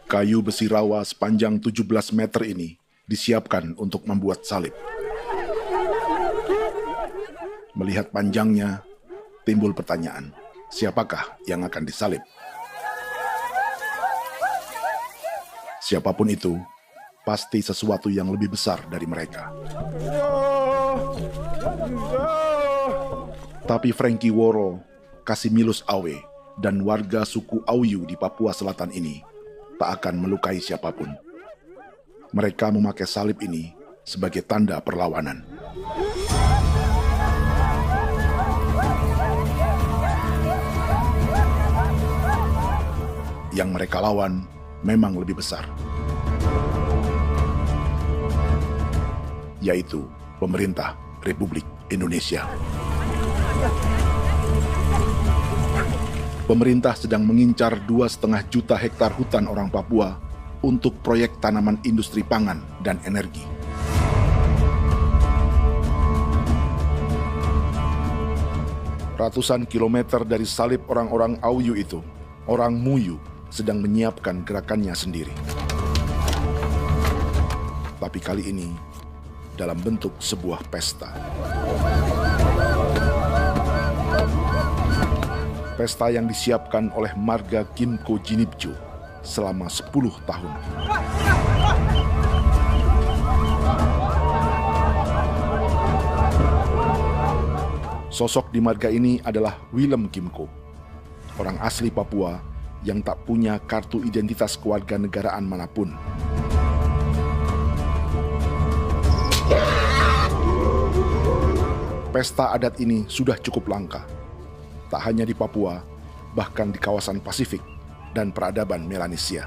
Kayu besi rawa sepanjang 17 meter ini disiapkan untuk membuat salib. Melihat panjangnya, timbul pertanyaan, siapakah yang akan disalib? Siapapun itu, pasti sesuatu yang lebih besar dari mereka. Tapi Frankie Woro, Casimilus Awe, dan warga suku Auyu di Papua Selatan ini tak akan melukai siapapun. Mereka memakai salib ini sebagai tanda perlawanan. Yang mereka lawan memang lebih besar, yaitu pemerintah Republik Indonesia. Pemerintah sedang mengincar 2,5 juta hektar hutan orang Papua untuk proyek tanaman industri pangan dan energi. Ratusan kilometer dari salib orang-orang Auyu itu, orang Muyu sedang menyiapkan gerakannya sendiri. Tapi kali ini dalam bentuk sebuah pesta. Pesta yang disiapkan oleh marga Kimco Jinibjo selama 10 tahun. Sosok di marga ini adalah Willem Kimco, orang asli Papua yang tak punya kartu identitas kewarganegaraan manapun. Pesta adat ini sudah cukup langka, tak hanya di Papua, bahkan di kawasan Pasifik dan peradaban Melanesia.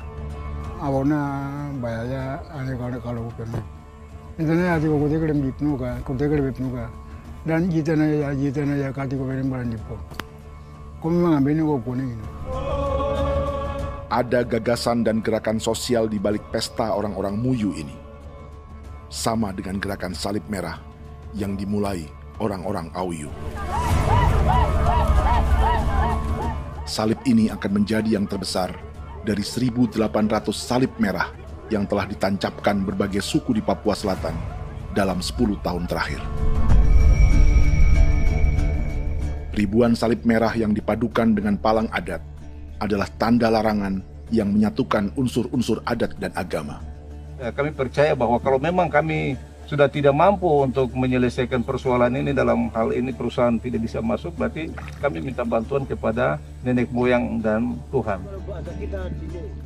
Awalnya bayarnya aneh kalau bukan. Itu nih hati kau kuda kerem bipnuka, dan kita ya kati kau berem baran dipo. Kau memang ambil kau kuning. Ada gagasan dan gerakan sosial di balik pesta orang-orang Muyu ini, sama dengan gerakan salib merah yang dimulai orang-orang Auyu. Salib ini akan menjadi yang terbesar dari 1.800 salib merah yang telah ditancapkan berbagai suku di Papua Selatan dalam 10 tahun terakhir. Ribuan salib merah yang dipadukan dengan palang adat adalah tanda larangan yang menyatukan unsur-unsur adat dan agama. Kami percaya bahwa kalau memang kami sudah tidak mampu untuk menyelesaikan persoalan ini, dalam hal ini perusahaan tidak bisa masuk, berarti kami minta bantuan kepada nenek moyang dan Tuhan.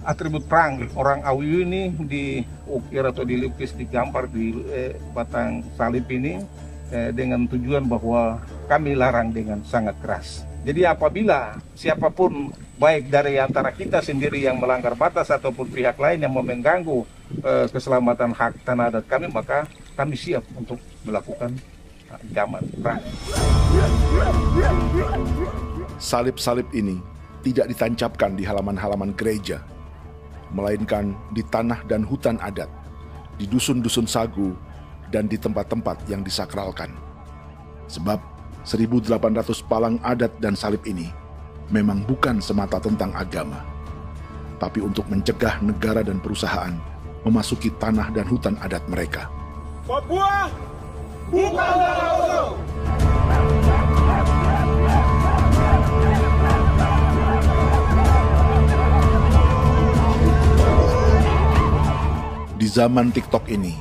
Atribut perang orang Auyu ini diukir atau dilukis, digambar di batang salib ini dengan tujuan bahwa kami larang dengan sangat keras. Jadi apabila siapapun, baik dari antara kita sendiri yang melanggar batas ataupun pihak lain yang mau mengganggu keselamatan hak tanah adat kami, maka kami siap untuk melakukan ancaman perang. Salib-salib ini tidak ditancapkan di halaman-halaman gereja, melainkan di tanah dan hutan adat, di dusun-dusun sagu, dan di tempat-tempat yang disakralkan. Sebab 1.800 palang adat dan salib ini memang bukan semata tentang agama, tapi untuk mencegah negara dan perusahaan memasuki tanah dan hutan adat mereka. Papua bukan Auyu. Di zaman TikTok ini,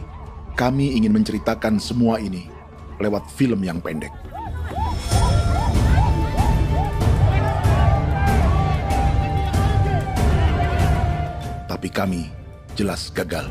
kami ingin menceritakan semua ini lewat film yang pendek. Tapi kami jelas gagal.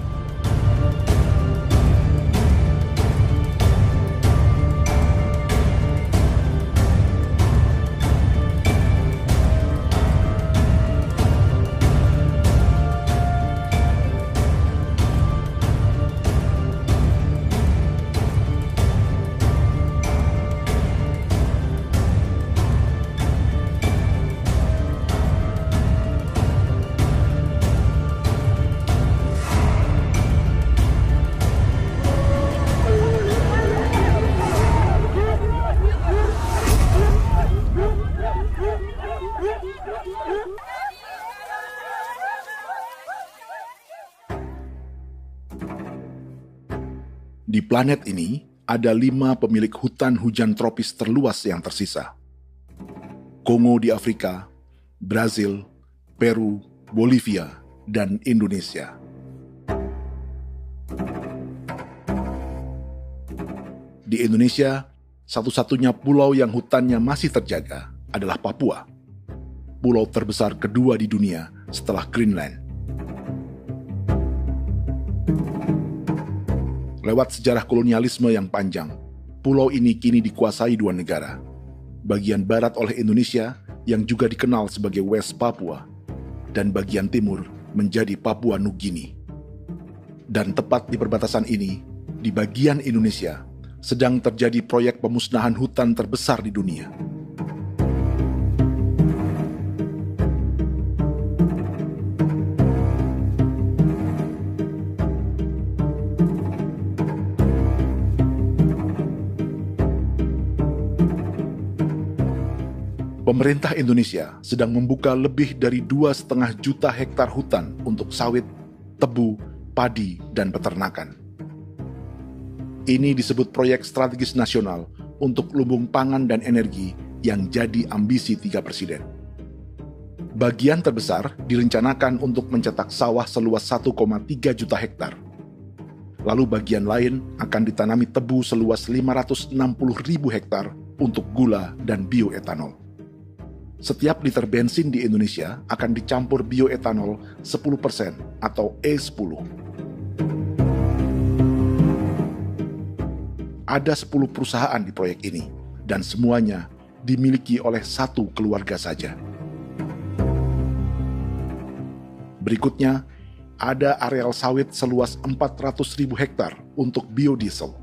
Di planet ini, ada 5 pemilik hutan hujan tropis terluas yang tersisa. Kongo di Afrika, Brazil, Peru, Bolivia, dan Indonesia. Di Indonesia, satu-satunya pulau yang hutannya masih terjaga adalah Papua, pulau terbesar kedua di dunia setelah Greenland. Lewat sejarah kolonialisme yang panjang, pulau ini kini dikuasai 2 negara. Bagian barat oleh Indonesia yang juga dikenal sebagai West Papua, dan bagian timur menjadi Papua Nugini. Dan tepat di perbatasan ini, di bagian Indonesia, sedang terjadi proyek pemusnahan hutan terbesar di dunia. Pemerintah Indonesia sedang membuka lebih dari 2,5 juta hektar hutan untuk sawit, tebu, padi, dan peternakan. Ini disebut proyek strategis nasional untuk lumbung pangan dan energi yang jadi ambisi 3 presiden. Bagian terbesar direncanakan untuk mencetak sawah seluas 1,3 juta hektar. Lalu bagian lain akan ditanami tebu seluas 560.000 hektar untuk gula dan bioetanol. Setiap liter bensin di Indonesia akan dicampur bioetanol 10% atau E10. Ada 10 perusahaan di proyek ini, dan semuanya dimiliki oleh 1 keluarga saja. Berikutnya, ada areal sawit seluas 400.000 hektar untuk biodiesel.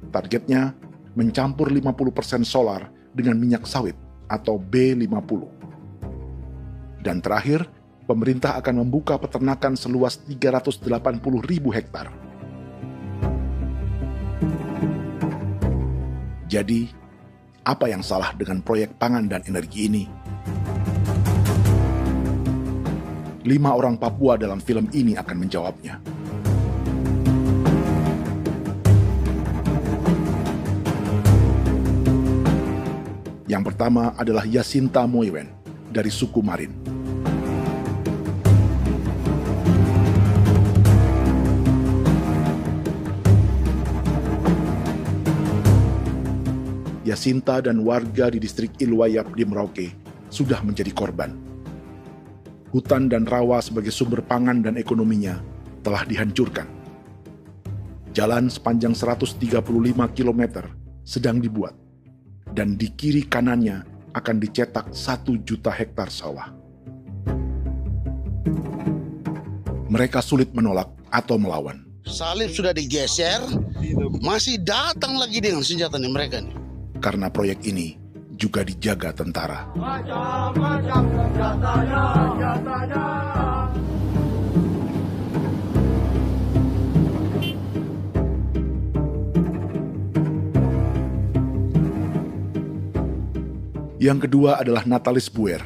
Targetnya mencampur 50% solar dengan minyak sawit atau B50. Dan terakhir, pemerintah akan membuka peternakan seluas 380.000 hektar. Jadi, apa yang salah dengan proyek pangan dan energi ini? 5 orang Papua dalam film ini akan menjawabnya. Yang pertama adalah Yasinta Moiwen dari suku Marin. Yasinta dan warga di distrik Ilwayap di Merauke sudah menjadi korban. Hutan dan rawa sebagai sumber pangan dan ekonominya telah dihancurkan. Jalan sepanjang 135 km sedang dibuat, dan di kiri kanannya akan dicetak 1 juta hektar sawah. Mereka sulit menolak atau melawan. Salib sudah digeser, masih datang lagi dengan senjatanya mereka nih. Karena proyek ini juga dijaga tentara. Macam-macam senjatanya. Yang kedua adalah Natalis Buer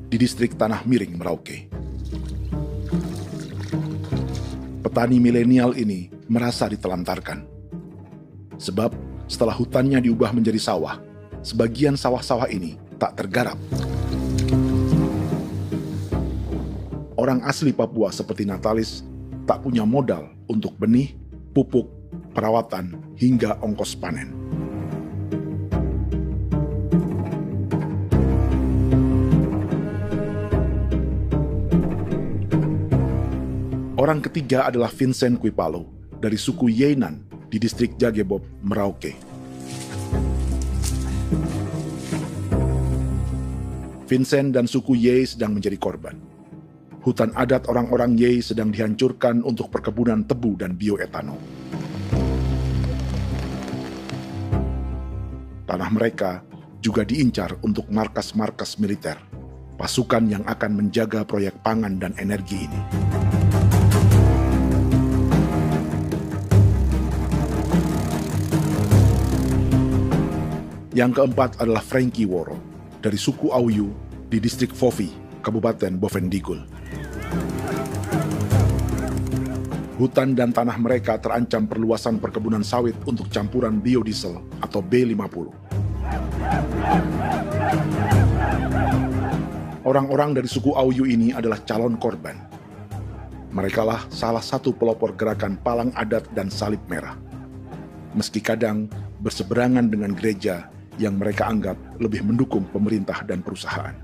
di distrik Tanah Miring, Merauke. Petani milenial ini merasa ditelantarkan. Sebab setelah hutannya diubah menjadi sawah, sebagian sawah-sawah ini tak tergarap. Orang asli Papua seperti Natalis tak punya modal untuk benih, pupuk, perawatan, hingga ongkos panen. Orang ketiga adalah Vincent Kuipalo dari suku Yenan di distrik Jagebob, Merauke. Vincent dan suku Ye sedang menjadi korban. Hutan adat orang-orang Ye sedang dihancurkan untuk perkebunan tebu dan bioetanol. Tanah mereka juga diincar untuk markas-markas militer, pasukan yang akan menjaga proyek pangan dan energi ini. Yang keempat adalah Frankie Woro dari suku Auyu di distrik Fofi, Kabupaten Bovendigul. Hutan dan tanah mereka terancam perluasan perkebunan sawit untuk campuran biodiesel atau B50. Orang-orang dari suku Auyu ini adalah calon korban. Merekalah salah satu pelopor gerakan Palang Adat dan Salib Merah. Meski kadang berseberangan dengan gereja yang mereka anggap lebih mendukung pemerintah dan perusahaan.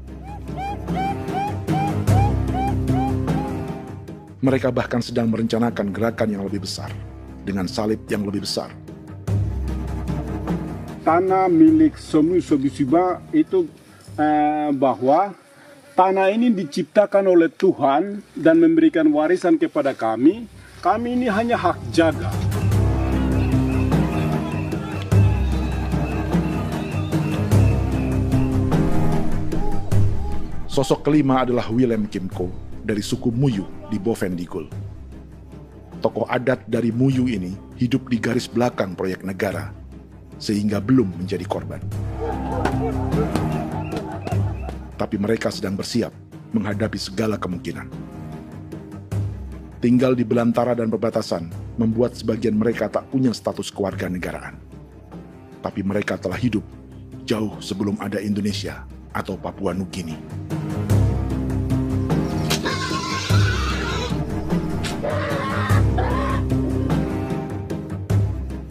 Mereka bahkan sedang merencanakan gerakan yang lebih besar, dengan salib yang lebih besar. Tanah milik Somu Sobisiba itu bahwa tanah ini diciptakan oleh Tuhan dan memberikan warisan kepada kami. Kami ini hanya hak jaga. Sosok kelima adalah Willem Kimco dari suku Muyu di Bovendigul. Tokoh adat dari Muyu ini hidup di garis belakang proyek negara, sehingga belum menjadi korban. Tapi mereka sedang bersiap menghadapi segala kemungkinan. Tinggal di belantara dan perbatasan membuat sebagian mereka tak punya status kewarganegaraan. Tapi mereka telah hidup jauh sebelum ada Indonesia atau Papua Nugini.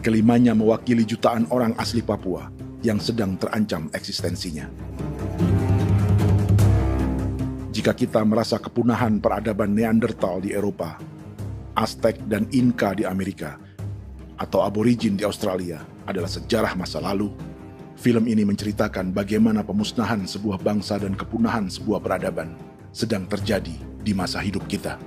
Kelimanya mewakili jutaan orang asli Papua yang sedang terancam eksistensinya. Jika kita merasa kepunahan peradaban Neanderthal di Eropa, Aztec dan Inca di Amerika, atau aborigin di Australia adalah sejarah masa lalu, film ini menceritakan bagaimana pemusnahan sebuah bangsa dan kepunahan sebuah peradaban sedang terjadi di masa hidup kita.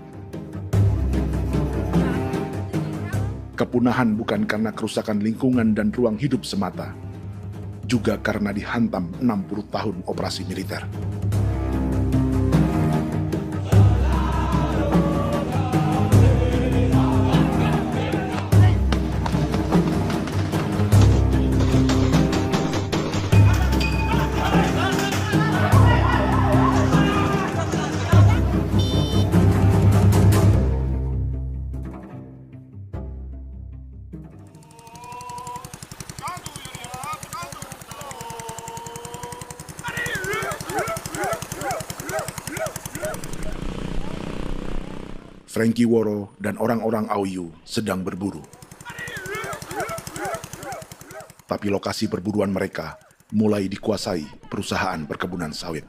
Kepunahan bukan karena kerusakan lingkungan dan ruang hidup semata, juga karena dihantam 60 tahun operasi militer. Frankie Woro dan orang-orang Auyu sedang berburu. Tapi lokasi perburuan mereka mulai dikuasai perusahaan perkebunan sawit.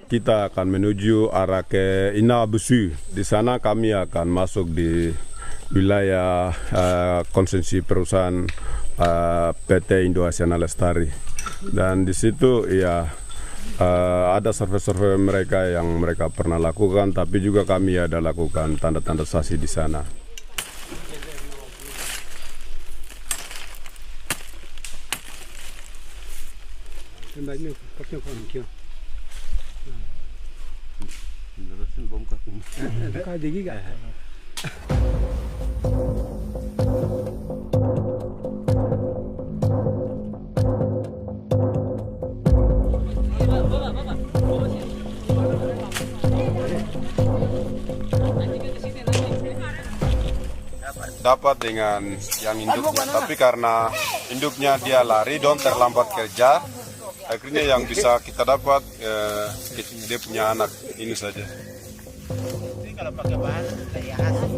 Kita akan menuju arah ke Inabusu. Di sana kami akan masuk di wilayah konsesi perusahaan PT Indo Asiana Lestari, dan di situ ya ada survei-survei mereka yang mereka pernah lakukan, tapi juga kami ada lakukan tanda-tanda saksi di sana. Dapat dengan yang induknya, tapi karena induknya dia lari dan terlambat kerja, akhirnya yang bisa kita dapat dia punya anak ini saja. Kalau pakai bahan kayak hasil.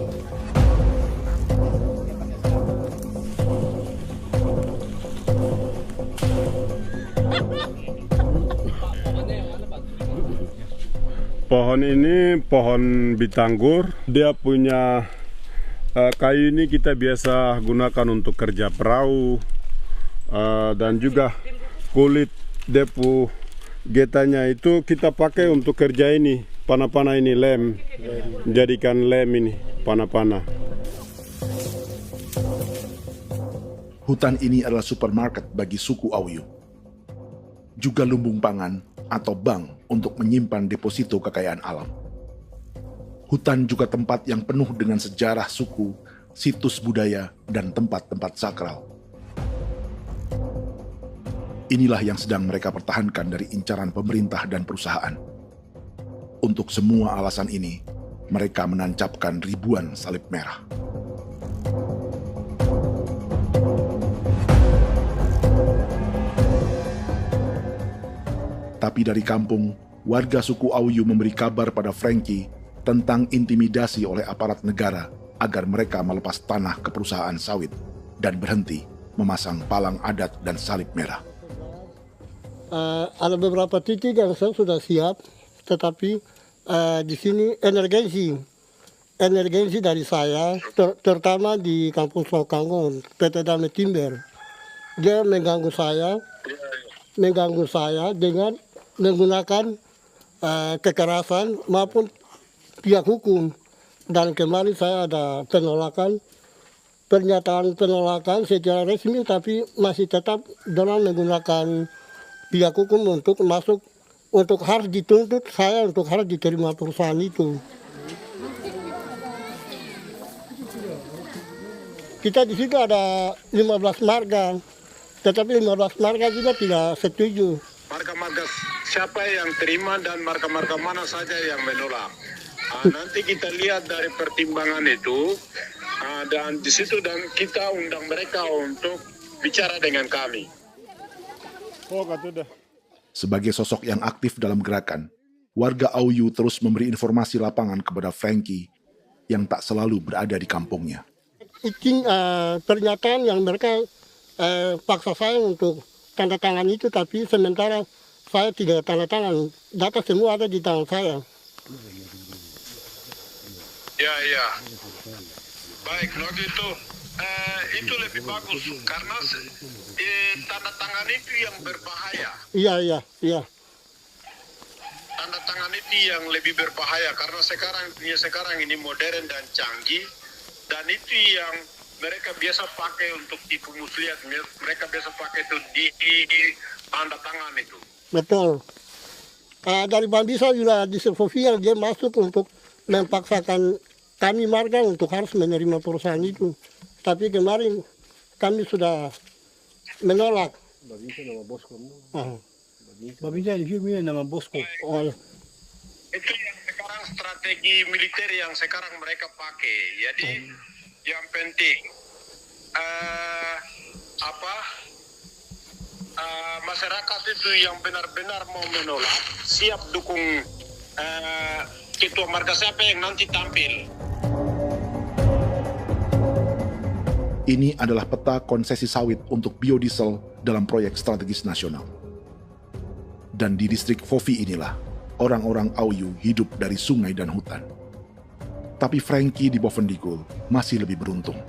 Pohon ini pohon bitanggur, dia punya kayu ini kita biasa gunakan untuk kerja perahu, dan juga kulit depu getanya itu kita pakai untuk kerja ini, panah-panah ini lem, jadikan lem ini, panah-panah. Hutan ini adalah supermarket bagi suku Auyu. Juga lumbung pangan atau bank untuk menyimpan deposito kekayaan alam. Hutan juga tempat yang penuh dengan sejarah suku, situs budaya, dan tempat-tempat sakral. Inilah yang sedang mereka pertahankan dari incaran pemerintah dan perusahaan. Untuk semua alasan ini, mereka menancapkan ribuan salib merah. Tapi dari kampung, warga suku Auyu memberi kabar pada Frankie tentang intimidasi oleh aparat negara agar mereka melepas tanah ke perusahaan sawit dan berhenti memasang palang adat dan salib merah. Ada beberapa titik yang saya sudah siap, tetapi di sini emergensi dari saya, terutama di Kampung Sokangon, PT Damai Timber. Dia mengganggu saya dengan menggunakan kekerasan maupun pihak hukum. Dan kemarin saya ada pernyataan penolakan secara resmi, tapi masih tetap dengan menggunakan pihak hukum untuk masuk, untuk harus dituntut saya untuk harus diterima perusahaan itu. Kita di situ ada 15 marga, tetapi 15 marga juga tidak setuju. Marga-marga siapa yang terima dan marga-marga mana saja yang menolak. Nanti kita lihat dari pertimbangan itu, dan di situ dan kita undang mereka untuk bicara dengan kami. Sebagai sosok yang aktif dalam gerakan, warga Auyu terus memberi informasi lapangan kepada Frankie yang tak selalu berada di kampungnya. Izin pernyataan yang mereka paksa saya untuk tanda tangan itu, tapi sementara saya tidak tanda tangan. Data semua ada di tangan saya. Ya. Baik, kalau gitu itu lebih bagus karena tanda tangan itu yang berbahaya. Iya. Tanda tangan itu yang lebih berbahaya karena sekarang ini modern dan canggih, dan itu yang mereka biasa pakai untuk tipu muslihat. Mereka biasa pakai itu di tanda tangan itu. Betul. Dari Bambisa juga di Sofia dia masuk untuk memaksakan kami marga untuk harus menerima perusahaan itu. Tapi kemarin kami sudah menolak. Babinsa nama bosku. Babinsa ini nama bosku. Itu yang sekarang strategi militer yang sekarang mereka pakai. Jadi yang penting masyarakat itu yang benar-benar mau menolak siap dukung ketua marga siapa yang nanti tampil. Ini adalah peta konsesi sawit untuk biodiesel dalam proyek strategis nasional. Dan di distrik Fofi inilah, orang-orang Auyu hidup dari sungai dan hutan. Tapi Frankie di Bovendigul masih lebih beruntung.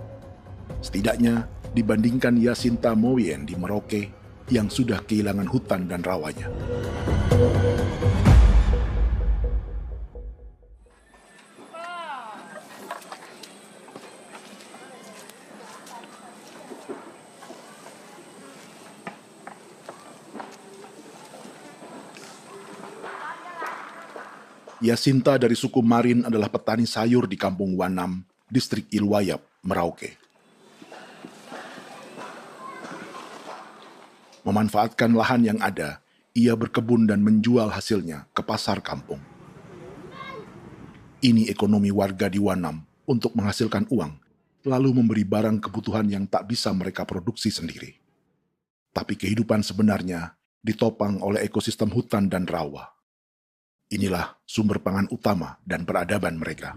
Setidaknya dibandingkan Yasinta Mowien di Merauke yang sudah kehilangan hutan dan rawanya. Yasinta dari suku Marin adalah petani sayur di Kampung Wanam, distrik Ilwayap, Merauke. Memanfaatkan lahan yang ada, ia berkebun dan menjual hasilnya ke pasar kampung. Ini ekonomi warga di Wanam untuk menghasilkan uang, lalu memberi barang kebutuhan yang tak bisa mereka produksi sendiri. Tapi kehidupan sebenarnya ditopang oleh ekosistem hutan dan rawa. Inilah sumber pangan utama dan peradaban mereka.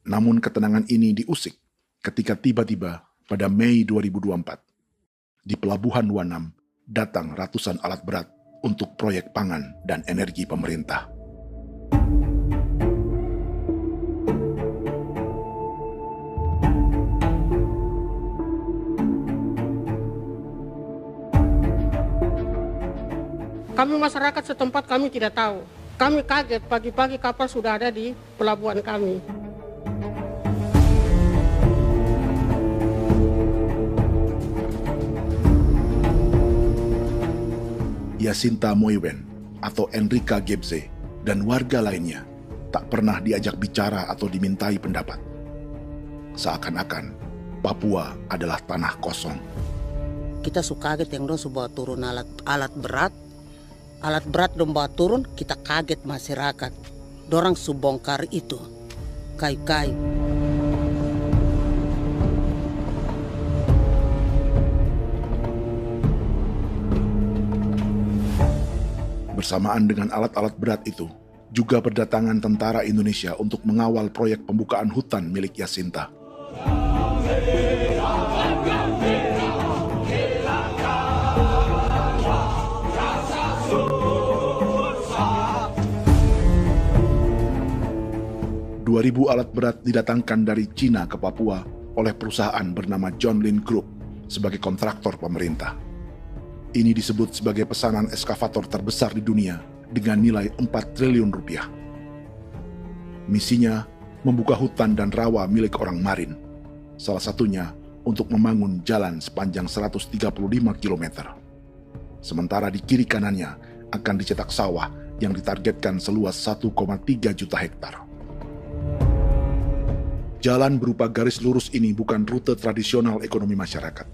Namun ketenangan ini diusik ketika tiba-tiba pada Mei 2024, di Pelabuhan Wanam datang ratusan alat berat untuk proyek pangan dan energi pemerintah. Kami masyarakat setempat kami tidak tahu. Kami kaget pagi-pagi kapal sudah ada di pelabuhan kami. Yasinta Mowien atau Enrika Gebze dan warga lainnya tak pernah diajak bicara atau dimintai pendapat. Seakan-akan Papua adalah tanah kosong. Kita suka kaget yang dong bawa turun alat berat dong bawa turun, kita kaget masyarakat. Dorang subongkar itu kayu-kayu. Bersamaan dengan alat-alat berat itu, juga berdatangan tentara Indonesia untuk mengawal proyek pembukaan hutan milik Jacinta. Ribu alat berat didatangkan dari Cina ke Papua oleh perusahaan bernama John Lin Group sebagai kontraktor pemerintah. Ini disebut sebagai pesanan eskavator terbesar di dunia dengan nilai 4 triliun rupiah. Misinya membuka hutan dan rawa milik orang Marin, salah satunya untuk membangun jalan sepanjang 135 km. Sementara di kiri kanannya akan dicetak sawah yang ditargetkan seluas 1,3 juta hektar. Jalan berupa garis lurus ini bukan rute tradisional ekonomi masyarakat.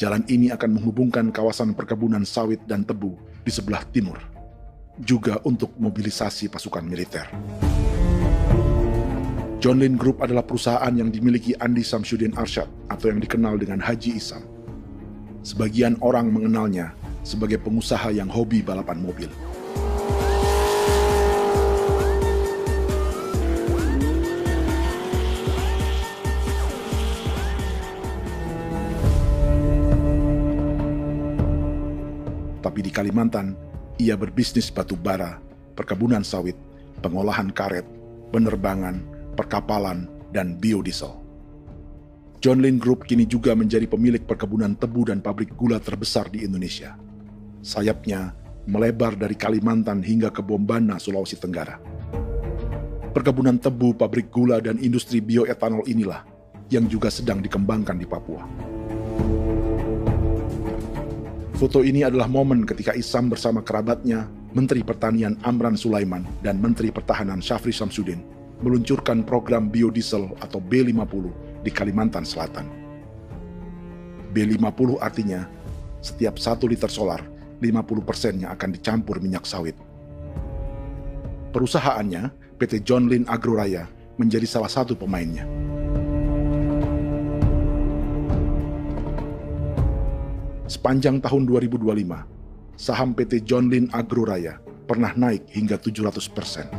Jalan ini akan menghubungkan kawasan perkebunan sawit dan tebu di sebelah timur, juga untuk mobilisasi pasukan militer. John Lin Group adalah perusahaan yang dimiliki Andi Samsudin Arsyad atau yang dikenal dengan Haji Isam. Sebagian orang mengenalnya sebagai pengusaha yang hobi balapan mobil. Tapi di Kalimantan, ia berbisnis batu bara, perkebunan sawit, pengolahan karet, penerbangan, perkapalan, dan biodiesel. John Lin Group kini juga menjadi pemilik perkebunan tebu dan pabrik gula terbesar di Indonesia. Sayapnya melebar dari Kalimantan hingga ke Bombana, Sulawesi Tenggara. Perkebunan tebu, pabrik gula, dan industri bioetanol inilah yang juga sedang dikembangkan di Papua. Foto ini adalah momen ketika Isam bersama kerabatnya, Menteri Pertanian Amran Sulaiman dan Menteri Pertahanan Syafri Samsudin, meluncurkan program biodiesel atau B50 di Kalimantan Selatan. B50 artinya, setiap 1 liter solar, 50%-nya akan dicampur minyak sawit. Perusahaannya, PT John Lin Agroraya, menjadi salah satu pemainnya. Sepanjang tahun 2025, saham PT John Lin Agroraya pernah naik hingga 700%.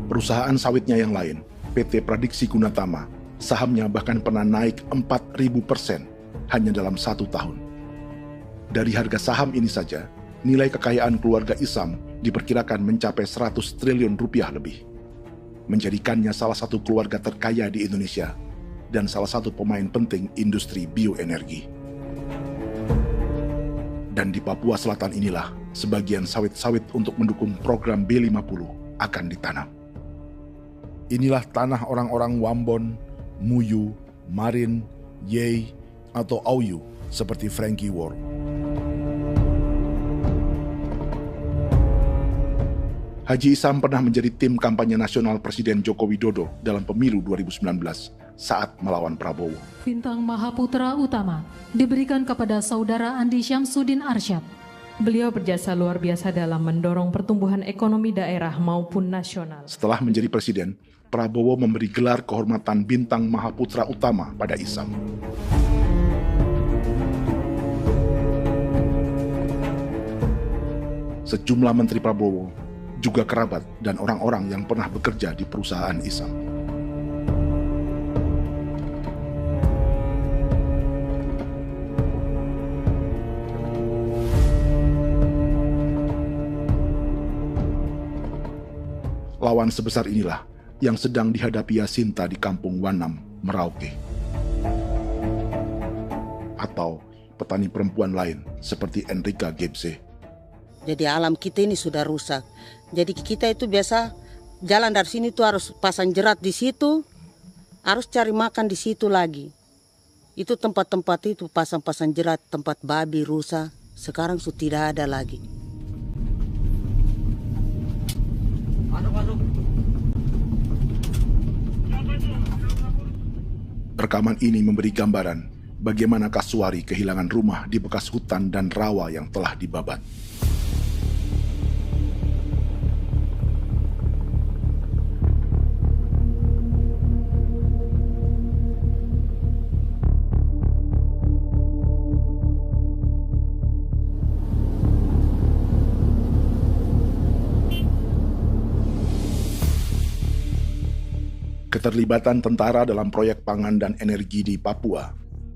Perusahaan sawitnya yang lain, PT Pradiksi Gunatama, sahamnya bahkan pernah naik 4.000% hanya dalam 1 tahun. Dari harga saham ini saja, nilai kekayaan keluarga Isam diperkirakan mencapai 100 triliun rupiah lebih, menjadikannya salah satu keluarga terkaya di Indonesia dan salah satu pemain penting industri bioenergi. Dan di Papua Selatan inilah sebagian sawit-sawit untuk mendukung program B50 akan ditanam. Inilah tanah orang-orang Wambon, Muyu, Marin, Yei, atau Auyu seperti Frankie Ward. Haji Isam pernah menjadi tim kampanye nasional Presiden Joko Widodo dalam pemilu 2019 saat melawan Prabowo. Bintang Mahaputra Utama diberikan kepada Saudara Andi Syamsuddin Arsyad. Beliau berjasa luar biasa dalam mendorong pertumbuhan ekonomi daerah maupun nasional. Setelah menjadi presiden, Prabowo memberi gelar kehormatan Bintang Mahaputra Utama pada Isam. Sejumlah menteri Prabowo, juga kerabat dan orang-orang yang pernah bekerja di perusahaan Isam. Lawan sebesar inilah yang sedang dihadapi Jacinta di kampung Wanam, Merauke. Atau petani perempuan lain seperti Enrika Gebse. Jadi alam kita ini sudah rusak. Jadi kita itu biasa jalan dari sini tuh harus pasang jerat di situ, harus cari makan di situ lagi. Itu tempat-tempat itu pasang-pasang jerat, tempat babi, rusa, sekarang sudah tidak ada lagi. Rekaman ini memberi gambaran bagaimana Kasuari kehilangan rumah di bekas hutan dan rawa yang telah dibabat. Keterlibatan tentara dalam proyek pangan dan energi di Papua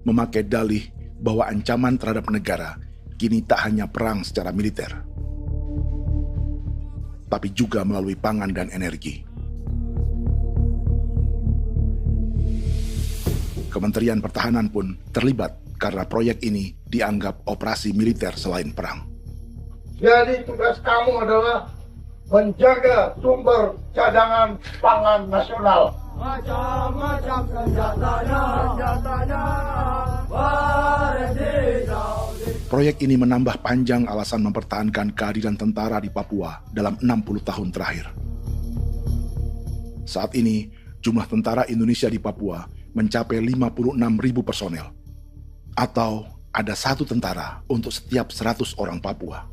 memakai dalih bahwa ancaman terhadap negara kini tak hanya perang secara militer, tapi juga melalui pangan dan energi. Kementerian Pertahanan pun terlibat karena proyek ini dianggap operasi militer selain perang. Jadi tugas kamu adalah menjaga sumber cadangan pangan nasional. Macam-macam senjatanya, Proyek ini menambah panjang alasan mempertahankan kehadiran tentara di Papua dalam 60 tahun terakhir. Saat ini, jumlah tentara Indonesia di Papua mencapai 56.000 personel, atau ada 1 tentara untuk setiap 100 orang Papua.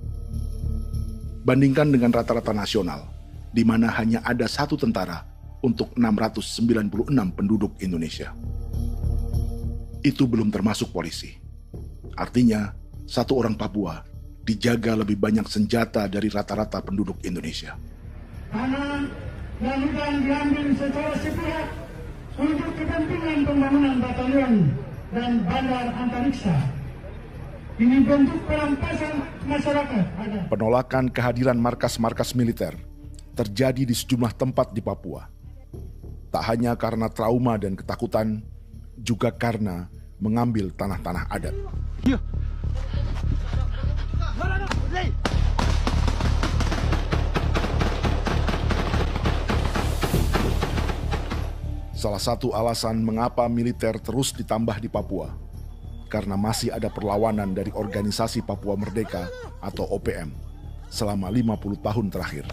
Bandingkan dengan rata-rata nasional, di mana hanya ada 1 tentara untuk 696 penduduk Indonesia. Itu belum termasuk polisi. Artinya, 1 orang Papua dijaga lebih banyak senjata dari rata-rata penduduk Indonesia. Tanah dan hutan diambil secara sepihak untuk kepentingan pembangunan batalion dan bandar antariksa. Ini bentuk perampasan masyarakat. Penolakan kehadiran markas-markas militer terjadi di sejumlah tempat di Papua. Tak hanya karena trauma dan ketakutan, juga karena mengambil tanah-tanah adat. Salah satu alasan mengapa militer terus ditambah di Papua, karena masih ada perlawanan dari Organisasi Papua Merdeka atau OPM selama 50 tahun terakhir.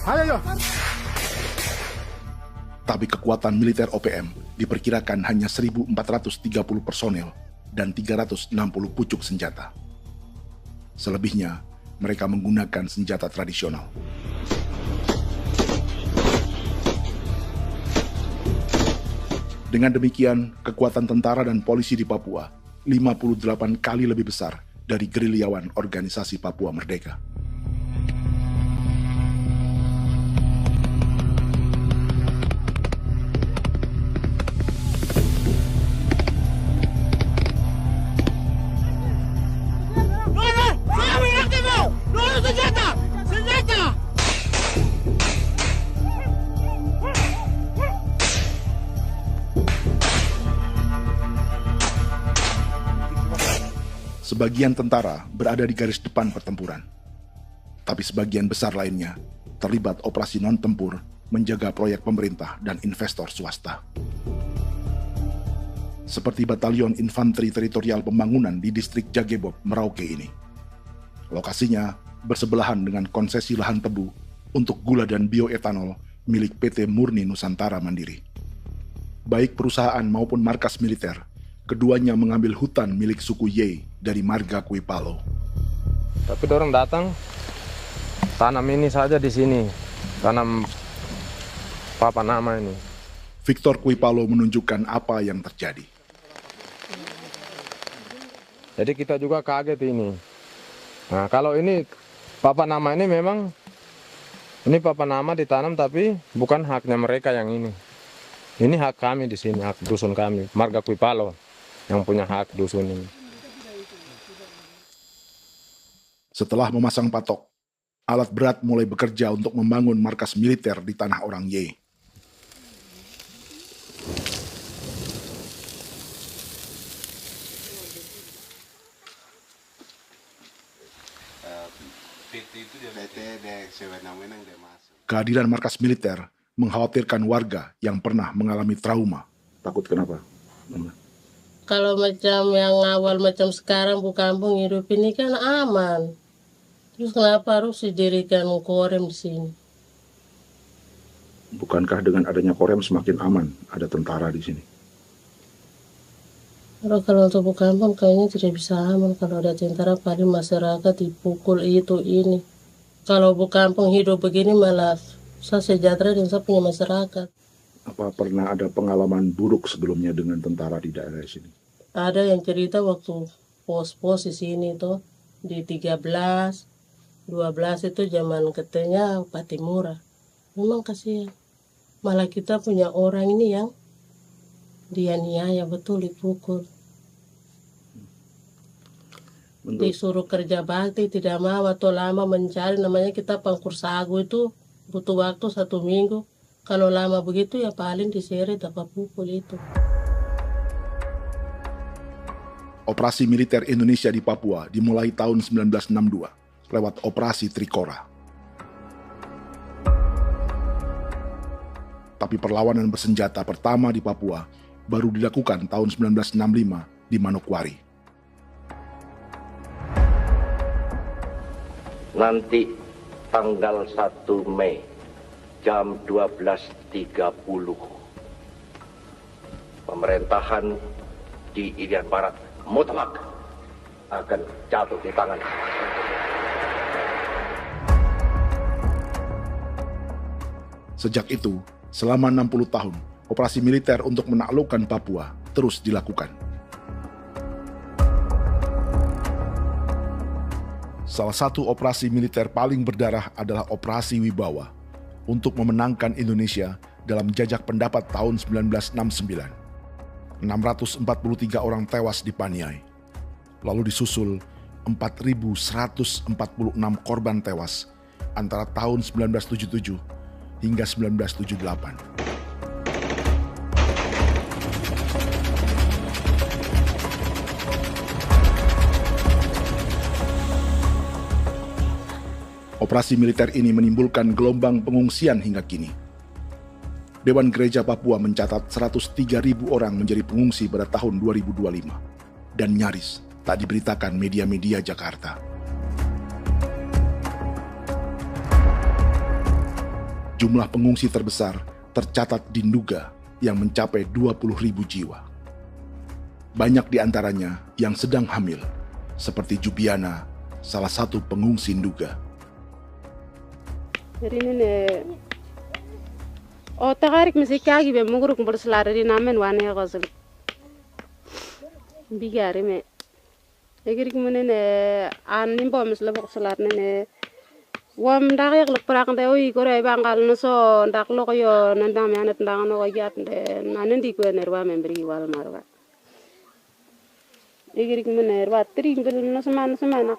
Ayo. Tapi kekuatan militer OPM diperkirakan hanya 1.430 personel dan 360 pucuk senjata. Selebihnya, mereka menggunakan senjata tradisional. Dengan demikian, kekuatan tentara dan polisi di Papua 58 kali lebih besar dari gerilyawan Organisasi Papua Merdeka. Sebagian tentara berada di garis depan pertempuran, tapi sebagian besar lainnya terlibat operasi non-tempur menjaga proyek pemerintah dan investor swasta. Seperti Batalion Infanteri Teritorial Pembangunan di distrik Jagebob, Merauke ini. Lokasinya bersebelahan dengan konsesi lahan tebu untuk gula dan bioetanol milik PT Murni Nusantara Mandiri. Baik perusahaan maupun markas militer, keduanya mengambil hutan milik suku Ye dari marga Kuipalo. Tapi dorong datang, tanam ini saja di sini, tanam Papa Nama ini. Victor Kuipalo menunjukkan apa yang terjadi. Jadi kita juga kaget ini. Nah, kalau ini Papa Nama ini memang, ini Papa Nama ditanam tapi bukan haknya mereka yang ini. Ini hak kami di sini, hak dusun kami, marga Kuipalo yang punya hak dusun ini. Setelah memasang patok, alat berat mulai bekerja untuk membangun markas militer di tanah orang Ye. Kehadiran markas militer mengkhawatirkan warga yang pernah mengalami trauma. Takut kenapa? Kalau macam yang awal macam sekarang bu kampung hidup ini kan aman. Terus kenapa harus didirikan korem di sini? Bukankah dengan adanya Korem semakin aman ada tentara di sini? Kalau untuk kampung kayaknya tidak bisa aman kalau ada tentara, paling masyarakat dipukul itu ini. Kalau kampung hidup begini malah saya sejahtera dan saya punya masyarakat. Apa pernah ada pengalaman buruk sebelumnya dengan tentara di daerah sini? Ada yang cerita waktu pos-pos di sini tuh di 13, 12 itu zaman katanya Patimura. Memang kasihan. Malah kita punya orang ini yang dianiaya betul, dipukul. Disuruh kerja bakti tidak mau atau lama mencari, namanya kita pangkur sagu itu butuh waktu 1 minggu. Kalau lama begitu ya paling diseret apa pukul itu. Operasi militer Indonesia di Papua dimulai tahun 1962 lewat Operasi Trikora. Tapi perlawanan bersenjata pertama di Papua baru dilakukan tahun 1965 di Manokwari. Nanti tanggal 1 Mei jam 12.30 pemerintahan di Irian Barat mutlak akan jatuh di tangan. Sejak itu, selama 60 tahun, operasi militer untuk menaklukkan Papua terus dilakukan. Salah satu operasi militer paling berdarah adalah Operasi Wibawa untuk memenangkan Indonesia dalam jajak pendapat tahun 1969. 643 orang tewas di Paniai. Lalu disusul 4.146 korban tewas antara tahun 1977 hingga 1978. Operasi militer ini menimbulkan gelombang pengungsian hingga kini. Dewan Gereja Papua mencatat 103.000 orang menjadi pengungsi pada tahun 2025 dan nyaris tak diberitakan media-media Jakarta. Jumlah pengungsi terbesar tercatat di Nduga yang mencapai 20.000 jiwa. Banyak di antaranya yang sedang hamil, seperti Jubiana, salah satu pengungsi Nduga. O tagarik misi kagi be muguruk berselari di namen wane gosem bigari me egirik munene an nimbo misle berselar nene wam darik lek prak de oi gore bangal no so ndak lo yo nandam yanet ndang no gat de nanen di ko nerwa membri wal marwa egirik munene wa tringel no semana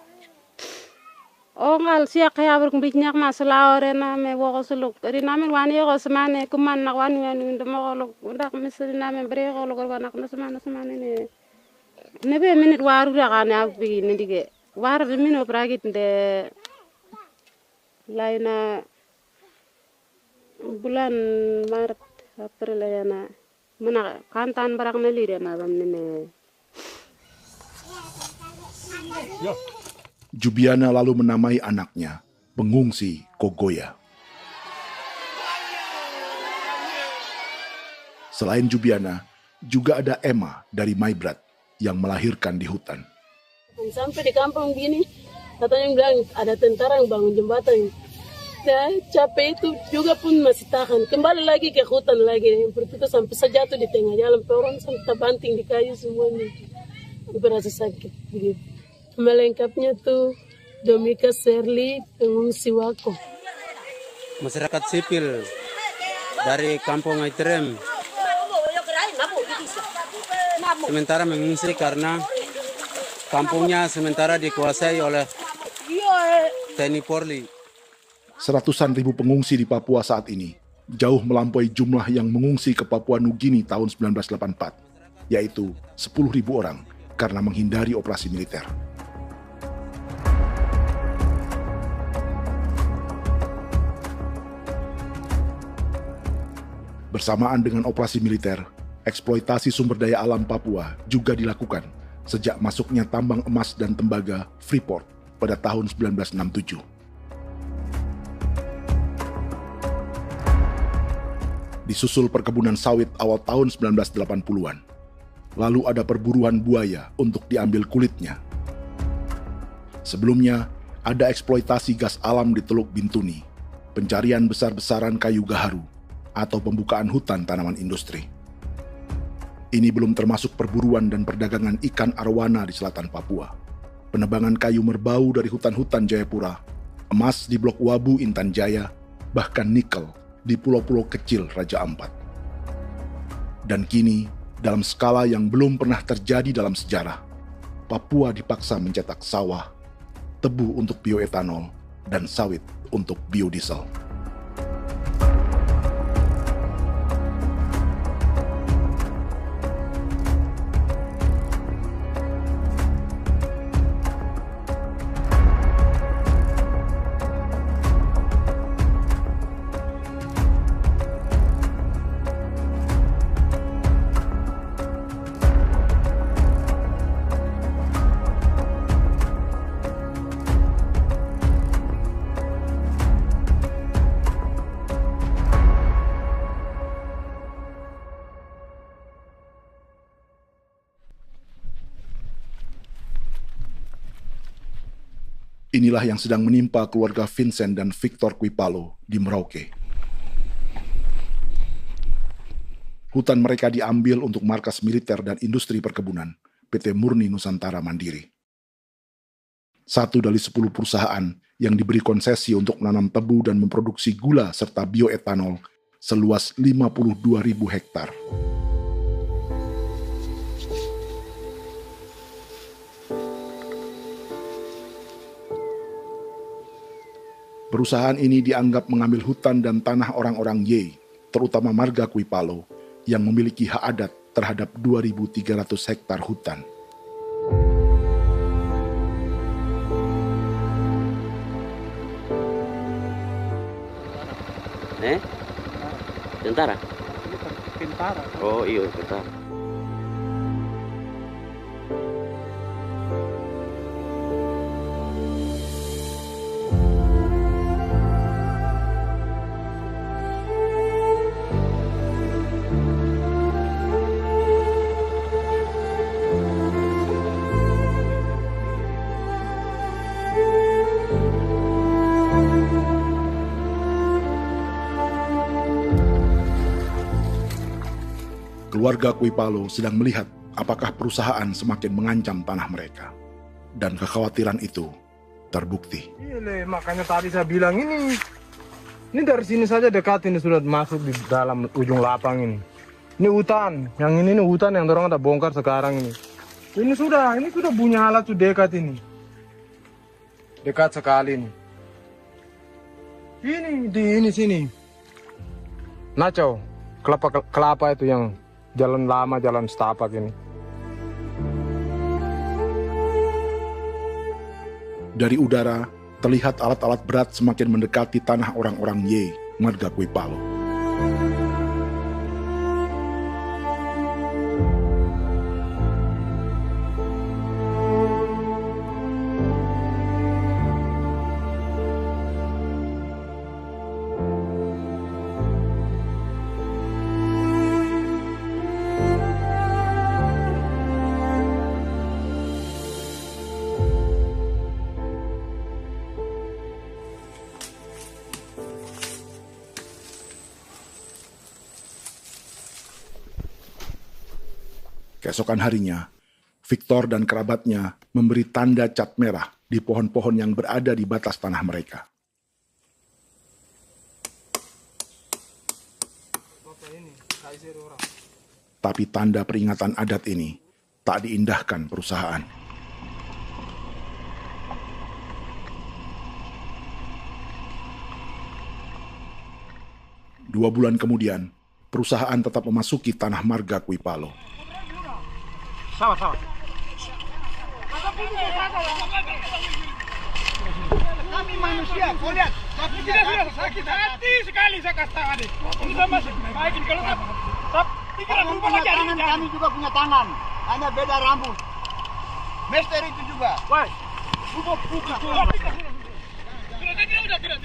o ngal siak ya ber kumbik nyak masala ore na me wo suluk ri namen wani go semane kuman nak wani wani ndemo lo ndak misri namen bre go lo nak no semana ne be minit waru ra kana bi ne dige war de mino pragit de laina bulan Maret April ya na mana kantan barang ne lire na bam ne Jubiana lalu menamai anaknya pengungsi Kogoya. Selain Jubiana, juga ada Emma dari Maibrat yang melahirkan di hutan. Sampai di kampung gini, katanya bilang ada tentara yang bangun jembatan. Saya capek itu juga pun masih tahan. Kembali lagi ke hutan lagi. Itu sampai saya jatuh di tengah jalan. Orang sampai terbanting di kayu semuanya. Berasa sakit begitu. Melengkapnya tuh Domika Serli, pengungsi Wako. Masyarakat sipil dari kampung Aitrem sementara mengungsi karena kampungnya sementara dikuasai oleh TNI Polri. Seratusan ribu pengungsi di Papua saat ini jauh melampaui jumlah yang mengungsi ke Papua Nugini tahun 1984, yaitu 10.000 orang karena menghindari operasi militer. Bersamaan dengan operasi militer, eksploitasi sumber daya alam Papua juga dilakukan sejak masuknya tambang emas dan tembaga Freeport pada tahun 1967. Disusul perkebunan sawit awal tahun 1980-an. Lalu ada perburuan buaya untuk diambil kulitnya. Sebelumnya, ada eksploitasi gas alam di Teluk Bintuni, pencarian besar-besaran kayu gaharu, atau pembukaan hutan tanaman industri. Ini belum termasuk perburuan dan perdagangan ikan arwana di selatan Papua, penebangan kayu merbau dari hutan-hutan Jayapura, emas di Blok Wabu Intan Jaya, bahkan nikel di pulau-pulau kecil Raja Ampat. Dan kini, dalam skala yang belum pernah terjadi dalam sejarah, Papua dipaksa mencetak sawah, tebu untuk bioetanol, dan sawit untuk biodiesel. Inilah yang sedang menimpa keluarga Vincent dan Victor Kuipalo di Merauke. Hutan mereka diambil untuk markas militer dan industri perkebunan, PT Murni Nusantara Mandiri. 1 dari 10 perusahaan yang diberi konsesi untuk menanam tebu dan memproduksi gula serta bioetanol seluas 52.000 hektar. Perusahaan ini dianggap mengambil hutan dan tanah orang-orang Ye, terutama marga Kuipalo, yang memiliki hak adat terhadap 2.300 hektar hutan. Tentara? Tentara. Oh iya, tentara. Keluarga Kuipalo sedang melihat apakah perusahaan semakin mengancam tanah mereka. Dan kekhawatiran itu terbukti. Iya, makanya tadi saya bilang ini dari sini saja dekat ini sudah masuk di dalam ujung lapang ini. Ini hutan, yang ini hutan yang dorong ada bongkar sekarang ini. Ini sudah punya alat sudah dekat ini. Dekat sekali ini. Ini di sini. Nacau, kelapa itu yang jalan lama, jalan setapak ini. Dari udara, terlihat alat-alat berat semakin mendekati tanah orang-orang Ye, marga Kuipalo. Keesokan harinya, Victor dan kerabatnya memberi tanda cat merah di pohon-pohon yang berada di batas tanah mereka. Tapi tanda peringatan adat ini tak diindahkan perusahaan. Dua bulan kemudian, perusahaan tetap memasuki tanah marga Kuipalo. Sama. Kami manusia, kau lihat. Tapi tidak sudah sakit hati sekali saya katakan. Ini sama baikin kalau pikiran berubah lagi. Kami juga punya tangan, hanya beda rambut. Mister itu juga. Woi, buka. Tidak.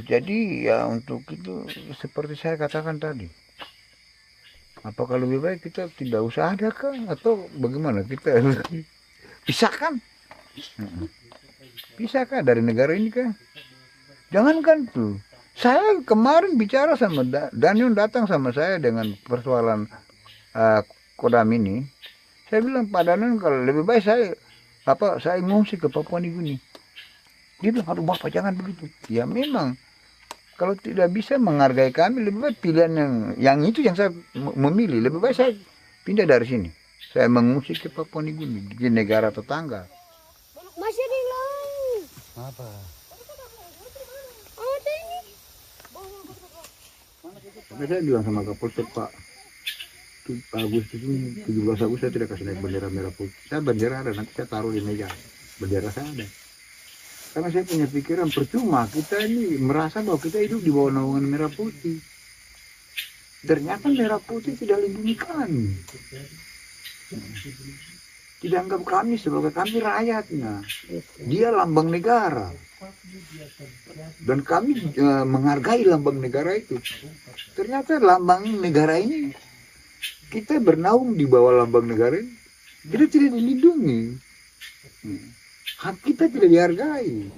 Jadi ya untuk itu seperti saya katakan tadi, apakah lebih baik kita tidak usah ada kah atau bagaimana, kita pisahkan, pisahkan dari negara ini kan? Jangankan tuh, saya kemarin bicara sama Daniel, datang sama saya dengan persoalan Kodam ini, saya bilang Pak Daniel kalau lebih baik saya ngungsi ke Papua Nugini. Dia bilang, aduh Bapak jangan begitu. Ya memang. Kalau tidak bisa menghargai kami, lebih baik pilihan yang itu yang saya memilih. Lebih baik saya pindah dari sini. Saya mengungsi ke Papua Nugini, di negara tetangga. Masih di laut. Apa? Ada ini. Karena saya bilang sama Kapolsek Pak, Agustus ini 17 Agustus saya tidak kasih naik bendera merah putih. Saya bendera ada, nanti saya taruh di meja. Bendera saya ada. Karena saya punya pikiran percuma kita ini merasa bahwa kita hidup di bawah naungan merah putih. Ternyata merah putih tidak lindungi kami. Tidak anggap kami sebagai kami rakyatnya. Dia lambang negara. Dan kami menghargai lambang negara itu. Ternyata lambang negara ini, kita bernaung di bawah lambang negara ini, kita tidak dilindungi. Hak kita tidak dihargai.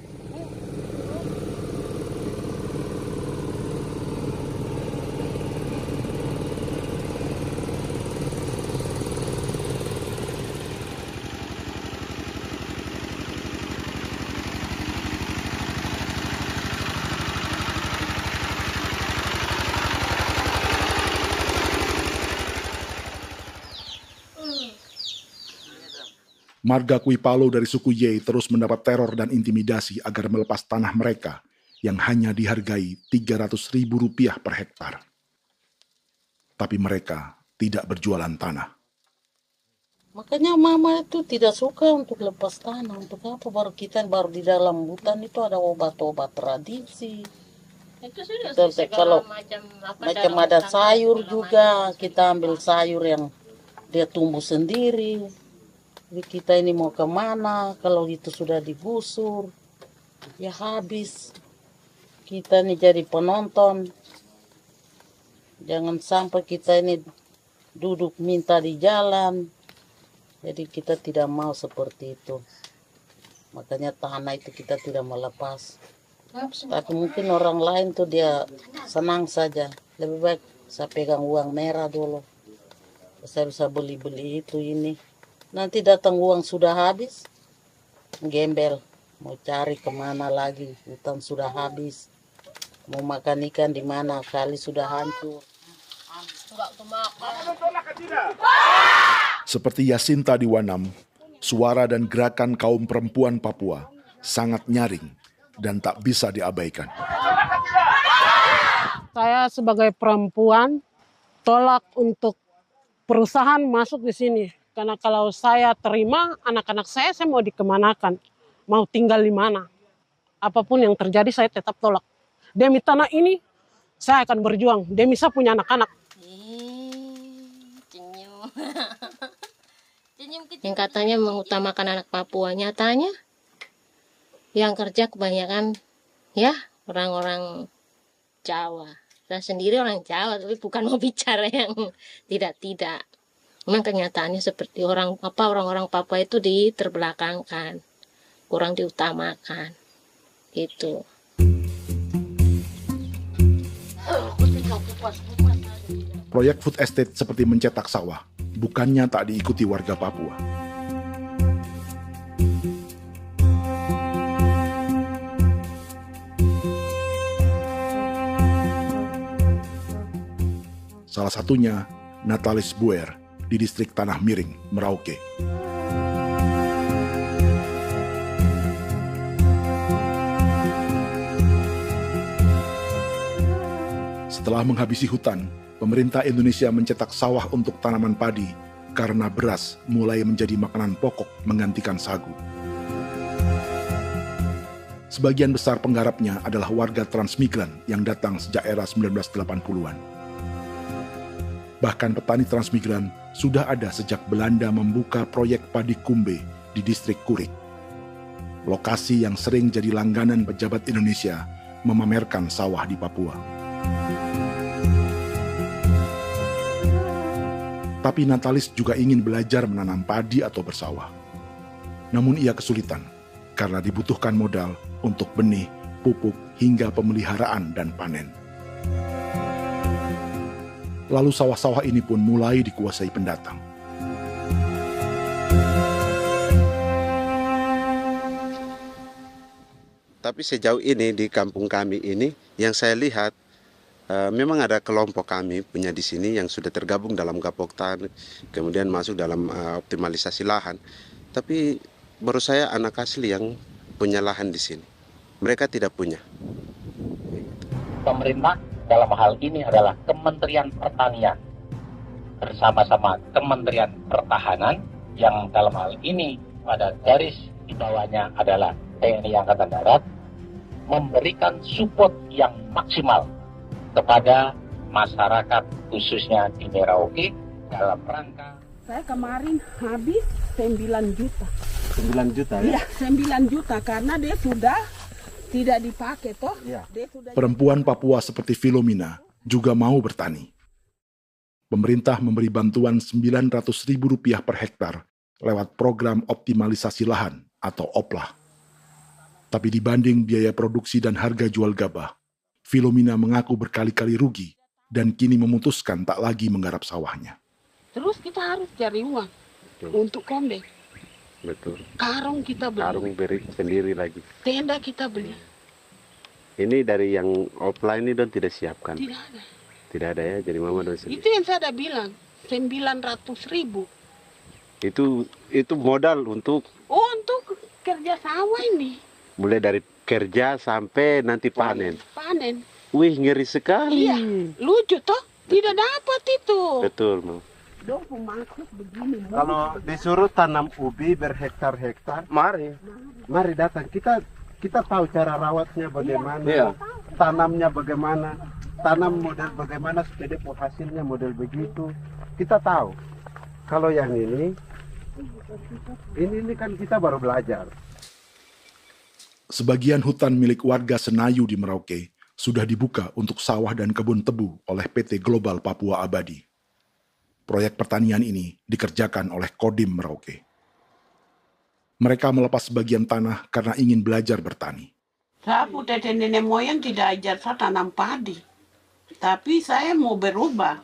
Marga Kuipalo dari suku Ye terus mendapat teror dan intimidasi agar melepas tanah mereka yang hanya dihargai Rp300.000 per hektar. Tapi mereka tidak berjualan tanah. Makanya mama itu tidak suka untuk lepas tanah. Untuk apa? Baru di dalam hutan itu ada obat-obat tradisi. Itu sudah Kalau macam ada sayur juga, kita ambil sayur yang dia tumbuh sendiri. Jadi kita ini mau kemana, kalau itu sudah digusur, ya habis. Kita ini jadi penonton. Jangan sampai kita ini duduk minta di jalan. Jadi kita tidak mau seperti itu. Makanya tanah itu kita tidak melepas. Tapi mungkin orang lain tuh dia senang saja. Lebih baik saya pegang uang merah dulu. Saya bisa beli-beli itu ini. Nanti datang uang sudah habis, gembel. Mau cari kemana lagi, hutan sudah habis. Mau makan ikan di mana, kali sudah hancur. Seperti Yasinta di Wanam, suara dan gerakan kaum perempuan Papua sangat nyaring dan tak bisa diabaikan. Saya sebagai perempuan tolak untuk perusahaan masuk di sini. Karena kalau saya terima anak-anak saya mau dikemanakan, mau tinggal di mana. Apapun yang terjadi saya tetap tolak. Demi tanah ini saya akan berjuang, demi saya punya anak-anak. Yang katanya mengutamakan anak Papua, nyatanya yang kerja kebanyakan ya orang-orang Jawa. Saya sendiri orang Jawa, tapi bukan mau bicara yang tidak-tidak. Memang kenyataannya seperti orang-orang Papua itu diterbelakangkan, kurang diutamakan, gitu. Proyek food estate seperti mencetak sawah, bukannya tak diikuti warga Papua. Salah satunya Natalis Buer di distrik Tanah Miring, Merauke. Setelah menghabisi hutan, pemerintah Indonesia mencetak sawah untuk tanaman padi karena beras mulai menjadi makanan pokok menggantikan sagu. Sebagian besar penggarapnya adalah warga transmigran yang datang sejak era 1980-an. Bahkan petani transmigran sudah ada sejak Belanda membuka proyek padi kumbe di distrik Kurik. Lokasi yang sering jadi langganan pejabat Indonesia memamerkan sawah di Papua. Tapi Natalis juga ingin belajar menanam padi atau bersawah. Namun ia kesulitan karena dibutuhkan modal untuk benih, pupuk, hingga pemeliharaan dan panen. Lalu sawah-sawah ini pun mulai dikuasai pendatang. Tapi sejauh ini di kampung kami ini yang saya lihat memang ada kelompok kami punya di sini yang sudah tergabung dalam Gapoktan, kemudian masuk dalam optimalisasi lahan. Tapi baru saya anak asli yang punya lahan di sini. Mereka tidak punya. Pemerintah dalam hal ini adalah Kementerian Pertanian bersama-sama Kementerian Pertahanan yang dalam hal ini pada garis di bawahnya adalah TNI Angkatan Darat, memberikan support yang maksimal kepada masyarakat khususnya di Merauke dalam rangka. Saya kemarin habis 9 juta. 9 juta ya? Iya, 9 juta karena dia sudah tidak dipakai toh. Ya. Perempuan Papua seperti Filomina juga mau bertani. Pemerintah memberi bantuan Rp900.000 per hektar lewat program optimalisasi lahan atau OPLAH. Tapi dibanding biaya produksi dan harga jual gabah, Filomina mengaku berkali-kali rugi dan kini memutuskan tak lagi menggarap sawahnya. Terus kita harus cari uang untuk kombek. Betul. Karung kita beli. Karung beri sendiri lagi. Tenda kita beli. Ini dari yang offline ini don tidak siapkan. Tidak ada. Tidak ada ya, jadi mama don sendiri. Itu yang saya ada bilang, 900.000. Itu modal untuk kerja sawah ini. Mulai dari kerja sampai nanti panen. Panen. Wih, ngeri sekali. Iya, lucu toh? Tidak dapat itu. Betul, Mam. Dong pemaksud begini. Kalau disuruh tanam ubi berhektar-hektar, mari datang. Kita tahu cara rawatnya bagaimana, iya. Tanamnya bagaimana, tanam model bagaimana supaya hasilnya model begitu. Kita tahu. Kalau yang ini kan kita baru belajar. Sebagian hutan milik warga Senayu di Merauke sudah dibuka untuk sawah dan kebun tebu oleh PT Global Papua Abadi. Proyek pertanian ini dikerjakan oleh Kodim Merauke. Mereka melepas sebagian tanah karena ingin belajar bertani. Saya punya nenek moyang tidak ajar saya tanam padi. Tapi saya mau berubah.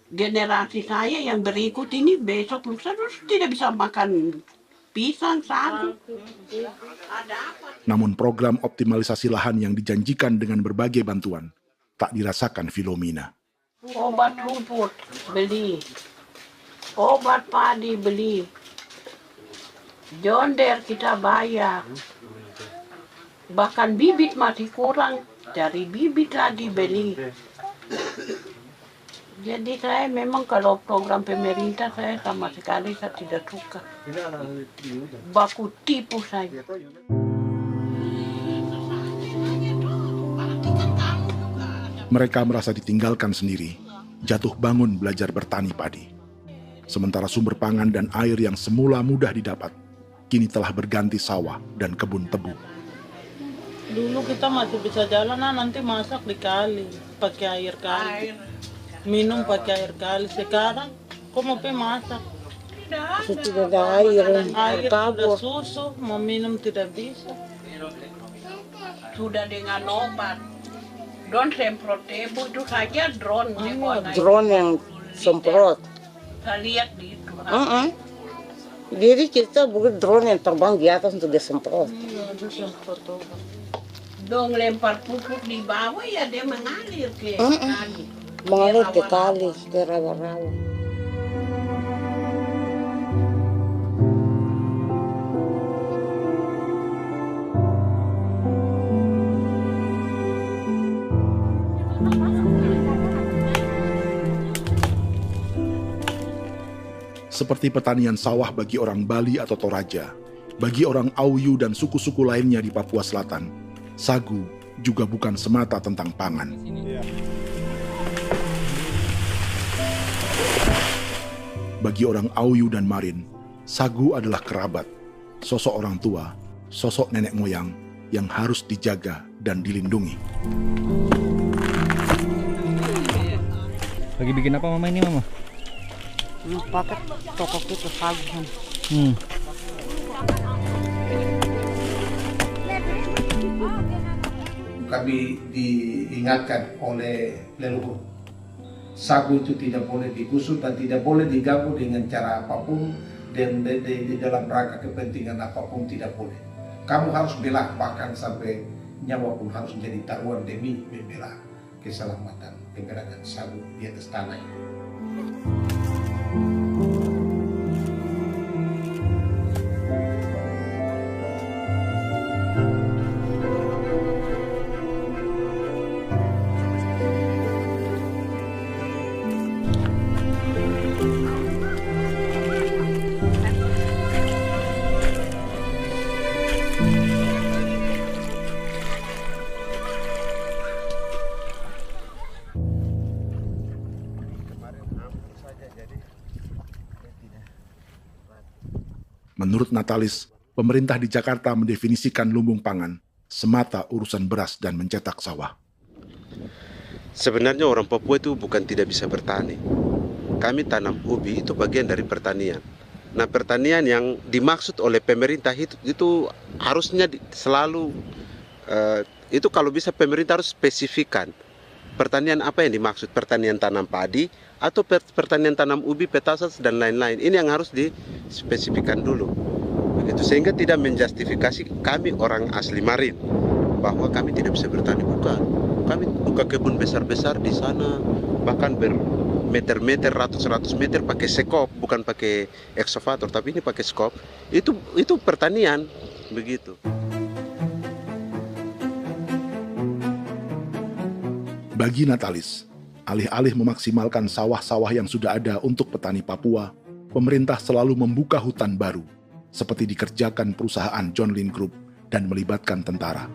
Generasi saya yang berikut ini besok lusa tidak bisa makan pisang, sagu. Namun program optimalisasi lahan yang dijanjikan dengan berbagai bantuan tak dirasakan Filomina. Obat rumput beli, obat padi beli, jonder kita bayar, bahkan bibit masih kurang, cari bibit lagi beli. Jadi saya memang kalau program pemerintah saya sama sekali saya tidak suka. Baku tipu saya. Mereka merasa ditinggalkan sendiri, jatuh bangun belajar bertani padi. Sementara sumber pangan dan air yang semula mudah didapat, kini telah berganti sawah dan kebun tebu. Dulu kita masih bisa jalan, nanti masak di kali, pakai air kali. Minum pakai air kali. Sekarang kok mau masak? Tidak ada air, sudah susu, mau minum tidak bisa. Sudah dengan obat. Drone semprot tebu itu saja drone. Drone yang semprot. Saya lihat di itu. Jadi kita bukan drone yang terbang di atas untuk disemprot. Dong lempar pupuk di bawah ya dia mengalir ke kali. Mengalir ke kali, ke rawa-rawa. Seperti pertanian sawah bagi orang Bali atau Toraja, bagi orang Auyu dan suku-suku lainnya di Papua Selatan, sagu juga bukan semata tentang pangan. Bagi orang Auyu dan Marin, sagu adalah kerabat, sosok orang tua, sosok nenek moyang yang harus dijaga dan dilindungi. Lagi bikin apa mama ini mama? Pakai toko itu sagu. Kami diingatkan oleh leluhur, sagu itu tidak boleh digusur dan tidak boleh diganggu dengan cara apapun, dan di dalam rangka kepentingan apapun tidak boleh. Kamu harus bela, bahkan sampai nyawa pun harus menjadi taruhan demi membela keselamatan pergerakan sagu di atas tanah. Menurut Natalis, pemerintah di Jakarta mendefinisikan lumbung pangan semata urusan beras dan mencetak sawah. Sebenarnya orang Papua itu bukan tidak bisa bertani. Kami tanam ubi itu bagian dari pertanian. Nah, pertanian yang dimaksud oleh pemerintah itu harusnya selalu itu kalau bisa pemerintah harus spesifikkan pertanian apa yang dimaksud, pertanian tanam padi atau pertanian tanam ubi, petasan dan lain-lain. Ini yang harus dispesifikkan dulu. Begitu, sehingga tidak menjustifikasi kami orang asli Marin bahwa kami tidak bisa bertani. Bukan. Kami buka kebun besar-besar di sana, bahkan bermeter-meter, ratus-ratus meter pakai sekop, bukan pakai ekskavator, tapi ini pakai skop. Itu pertanian, begitu. Bagi Natalis, alih-alih memaksimalkan sawah-sawah yang sudah ada untuk petani Papua, pemerintah selalu membuka hutan baru, seperti dikerjakan perusahaan John Lynn Group dan melibatkan tentara.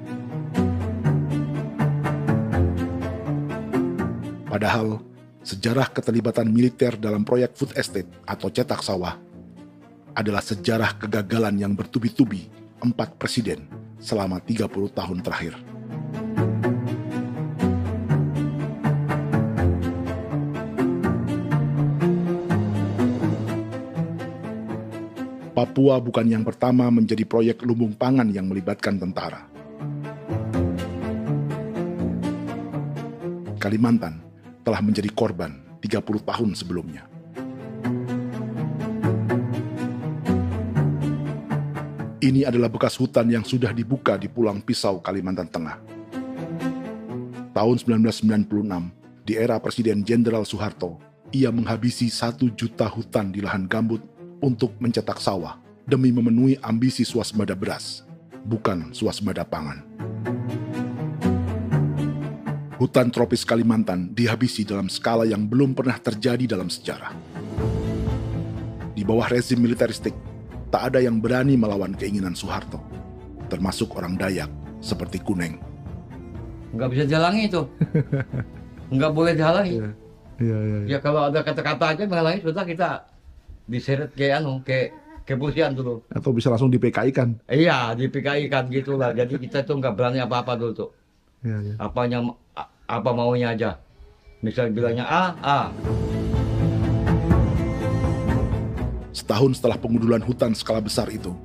Padahal, sejarah keterlibatan militer dalam proyek food estate atau cetak sawah adalah sejarah kegagalan yang bertubi-tubi 4 presiden selama 30 tahun terakhir. Papua bukan yang pertama menjadi proyek lumbung pangan yang melibatkan tentara. Kalimantan telah menjadi korban 30 tahun sebelumnya. Ini adalah bekas hutan yang sudah dibuka di Pulang Pisau, Kalimantan Tengah. Tahun 1996, di era Presiden Jenderal Soeharto, ia menghabisi 1 juta hutan di lahan gambut untuk mencetak sawah demi memenuhi ambisi swasembada beras, bukan swasembada pangan. Hutan tropis Kalimantan dihabisi dalam skala yang belum pernah terjadi dalam sejarah. Di bawah rezim militeristik, tak ada yang berani melawan keinginan Soeharto, termasuk orang Dayak seperti Kuneng. Nggak bisa dihalangi itu. Nggak boleh dihalangi. Ya kalau ada kata-kata aja menghalangi, sudah kita diseret ke kepolisian dulu. Atau bisa langsung di PKI-kan. Iya, di PKI-kan gitulah. Jadi kita tuh nggak berani apa-apa dulu tuh. Apa maunya aja. Misal bilangnya A. Setahun setelah pengundulan hutan skala besar itu,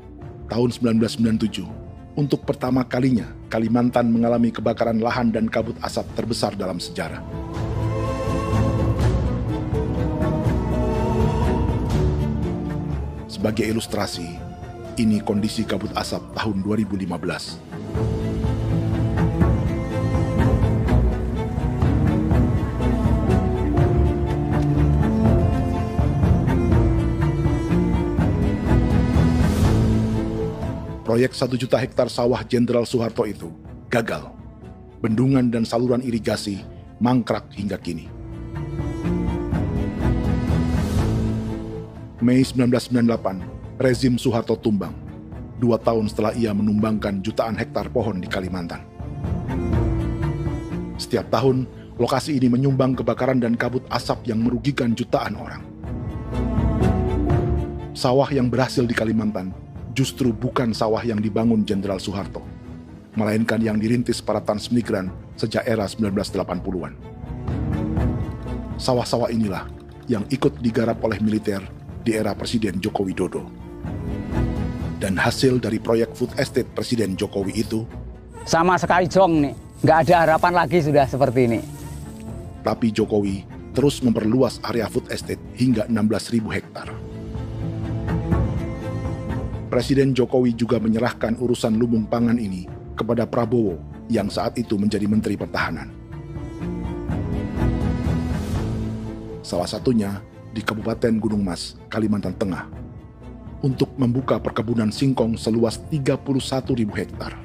tahun 1997, untuk pertama kalinya Kalimantan mengalami kebakaran lahan dan kabut asap terbesar dalam sejarah. Sebagai ilustrasi, ini kondisi kabut asap tahun 2015. Proyek 1 juta hektar sawah Jenderal Soeharto itu gagal. Bendungan dan saluran irigasi mangkrak hingga kini. Mei 1998, rezim Soeharto tumbang, 2 tahun setelah ia menumbangkan jutaan hektar pohon di Kalimantan. Setiap tahun, lokasi ini menyumbang kebakaran dan kabut asap yang merugikan jutaan orang. Sawah yang berhasil di Kalimantan justru bukan sawah yang dibangun Jenderal Soeharto, melainkan yang dirintis para transmigran sejak era 1980-an. Sawah-sawah inilah yang ikut digarap oleh militer di era Presiden Joko Widodo. Dan hasil dari proyek food estate Presiden Jokowi itu sama sekali jong nih, nggak ada harapan lagi sudah seperti ini. Tapi Jokowi terus memperluas area food estate hingga 16.000 hektar. Presiden Jokowi juga menyerahkan urusan lumbung pangan ini kepada Prabowo yang saat itu menjadi Menteri Pertahanan. Salah satunya di Kabupaten Gunung Mas, Kalimantan Tengah, untuk membuka perkebunan singkong seluas 31.000 hektar.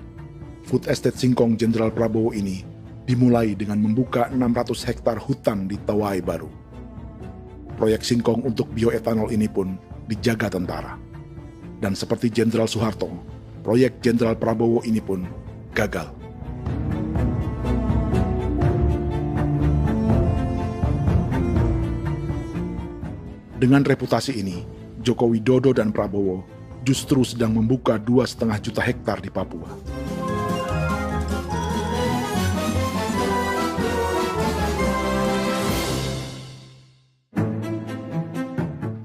Food Estate Singkong Jenderal Prabowo ini dimulai dengan membuka 600 hektar hutan di Tawai Baru. Proyek singkong untuk bioetanol ini pun dijaga tentara. Dan seperti Jenderal Soeharto, proyek Jenderal Prabowo ini pun gagal. Dengan reputasi ini, Joko Widodo dan Prabowo justru sedang membuka 2,5 juta hektar di Papua.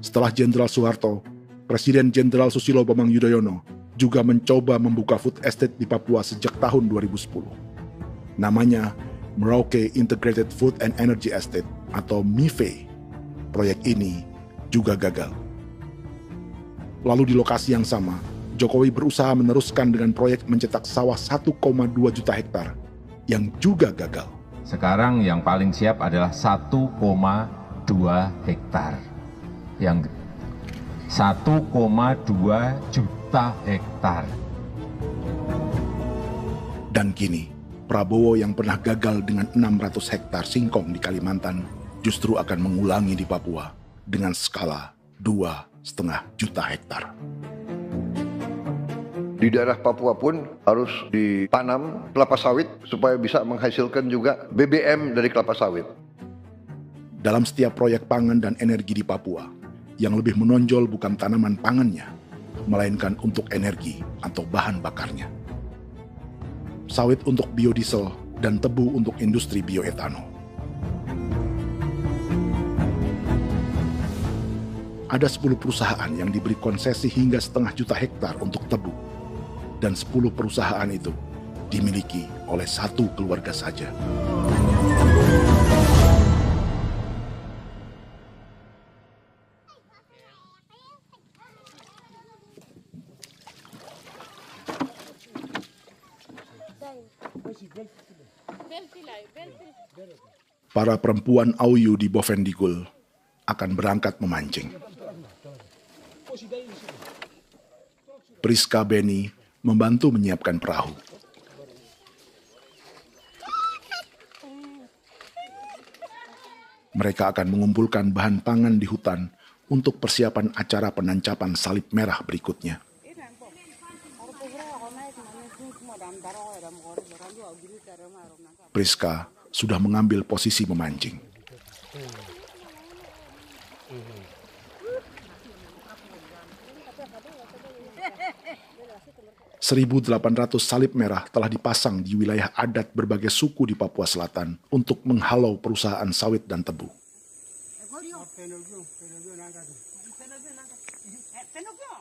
Setelah Jenderal Soeharto, Presiden Jenderal Susilo Bambang Yudhoyono juga mencoba membuka food estate di Papua sejak tahun 2010. Namanya Merauke Integrated Food and Energy Estate atau MIFE. Proyek ini juga gagal. Lalu di lokasi yang sama, Jokowi berusaha meneruskan dengan proyek mencetak sawah 1,2 juta hektar yang juga gagal. Sekarang yang paling siap adalah 1,2 hektar. Yang 1,2 juta hektar. Dan kini, Prabowo yang pernah gagal dengan 600 hektar singkong di Kalimantan justru akan mengulangi di Papua dengan skala 2,5 juta hektar. Di daerah Papua pun harus ditanam kelapa sawit supaya bisa menghasilkan juga BBM dari kelapa sawit. Dalam setiap proyek pangan dan energi di Papua, yang lebih menonjol bukan tanaman pangannya, melainkan untuk energi atau bahan bakarnya. Sawit untuk biodiesel dan tebu untuk industri bioetanol. Ada 10 perusahaan yang diberi konsesi hingga 0,5 juta hektar untuk tebu. Dan 10 perusahaan itu dimiliki oleh satu keluarga saja. Para perempuan Auyu di Bovendigul akan berangkat memancing. Priska Beni membantu menyiapkan perahu. Mereka akan mengumpulkan bahan pangan di hutan untuk persiapan acara penancapan salib merah berikutnya. Priska sudah mengambil posisi memancing. .800 salib merah telah dipasang di wilayah adat berbagai suku di Papua Selatan untuk menghalau perusahaan sawit dan tebu.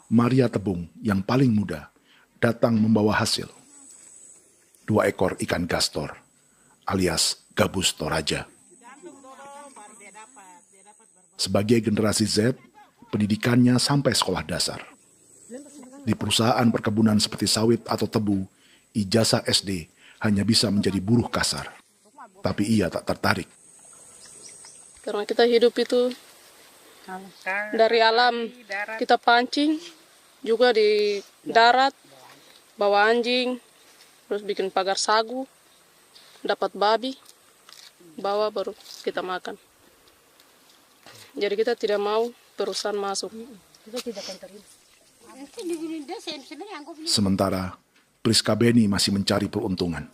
Maria Tebung yang paling muda datang membawa hasil. 2 ekor ikan gastor alias gabus toraja. Sebagai generasi Z, pendidikannya sampai sekolah dasar. Di perusahaan perkebunan seperti sawit atau tebu, ijazah SD hanya bisa menjadi buruh kasar. Tapi ia tak tertarik. Karena kita hidup itu dari alam, kita pancing, juga di darat, bawa anjing, terus bikin pagar sagu, dapat babi, bawa baru kita makan. Jadi kita tidak mau perusahaan masuk. Sementara Priska Beni masih mencari peruntungan.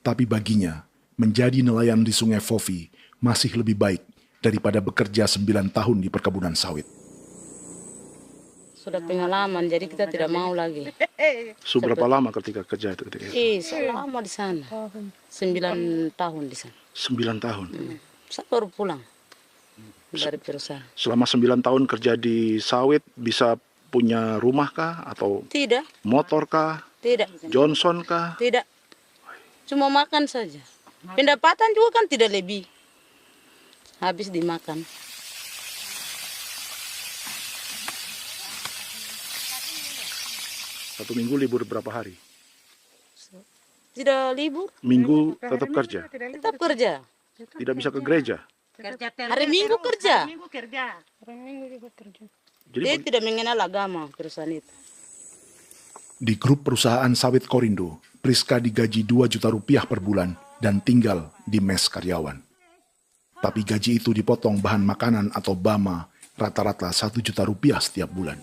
Tapi baginya, menjadi nelayan di Sungai Fofi masih lebih baik daripada bekerja 9 tahun di perkebunan sawit. sudah pengalaman, jadi kita tidak mau lagi. Berapa lama ketika kerja itu? Selama di sana. 9 tahun di sana. 9 tahun? Saya baru pulang dari perusahaan. Selama 9 tahun kerja di sawit, bisa punya rumah kah? Atau tidak. Motor kah? Tidak. Johnson kah? Tidak. Cuma makan saja. Pendapatan juga kan tidak lebih. Habis dimakan. Satu minggu libur berapa hari? Tidak libur. Minggu tetap kerja? Tetap kerja. Tidak bisa ke gereja? Hari Minggu kerja. Hari Minggu juga kerja. Jadi dia tidak mengenal agama perusahaan itu. Di grup perusahaan sawit Korindo, Priska digaji 2 juta rupiah per bulan dan tinggal di mes karyawan. Tapi gaji itu dipotong bahan makanan atau BAMA rata-rata 1 juta rupiah setiap bulan.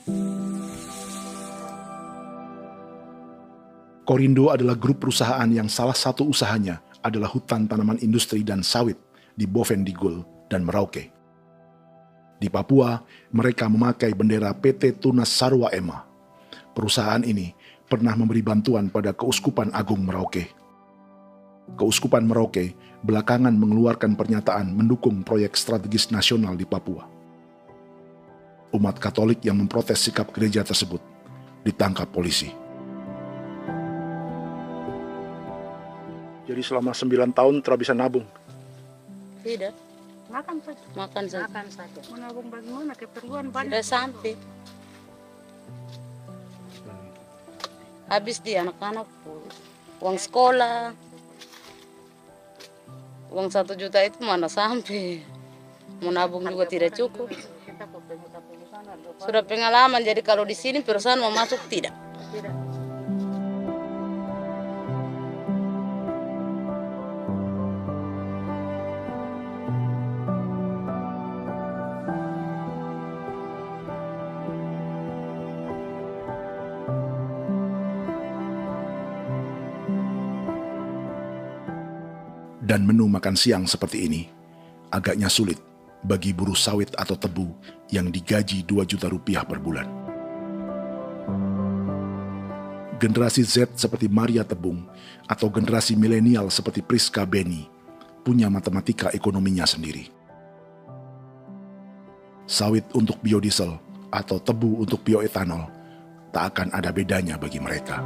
Korindo adalah grup perusahaan yang salah satu usahanya adalah hutan tanaman industri dan sawit di Bovendigul dan Merauke. Di Papua, mereka memakai bendera PT Tunas Sarwa Ema. Perusahaan ini pernah memberi bantuan pada Keuskupan Agung Merauke. Keuskupan Merauke belakangan mengeluarkan pernyataan mendukung proyek strategis nasional di Papua. Umat Katolik yang memprotes sikap gereja tersebut ditangkap polisi. Jadi selama 9 tahun tidak bisa nabung? Tidak. Makan saja. Makan saja. Makan saja. Menabung bagaimana? Keperluan banyak. Tidak sampai. Habis di anak-anak uang sekolah. Uang 1 juta itu mana sampai. Menabung juga tidak cukup. Sudah pengalaman, jadi kalau di sini perusahaan mau masuk tidak. Dan menu makan siang seperti ini agaknya sulit bagi buruh sawit atau tebu yang digaji 2 juta rupiah per bulan. Generasi Z seperti Maria Tebung atau generasi milenial seperti Priska Beni punya matematika ekonominya sendiri. Sawit untuk biodiesel atau tebu untuk bioetanol tak akan ada bedanya bagi mereka.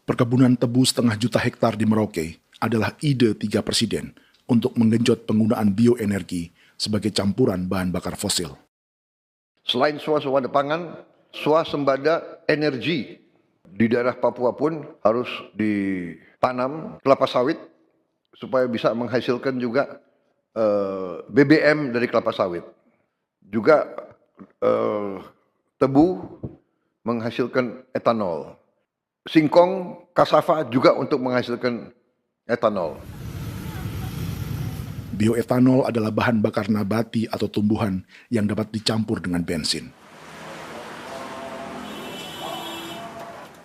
Perkebunan tebu 1,5 juta hektar di Merauke adalah ide 3 presiden untuk menggenjot penggunaan bioenergi sebagai campuran bahan bakar fosil. Selain swasembada pangan, swasembada energi di daerah Papua pun harus ditanam kelapa sawit supaya bisa menghasilkan juga BBM dari kelapa sawit. Juga tebu menghasilkan etanol. Singkong, kasava juga untuk menghasilkan etanol. Bioetanol adalah bahan bakar nabati atau tumbuhan yang dapat dicampur dengan bensin.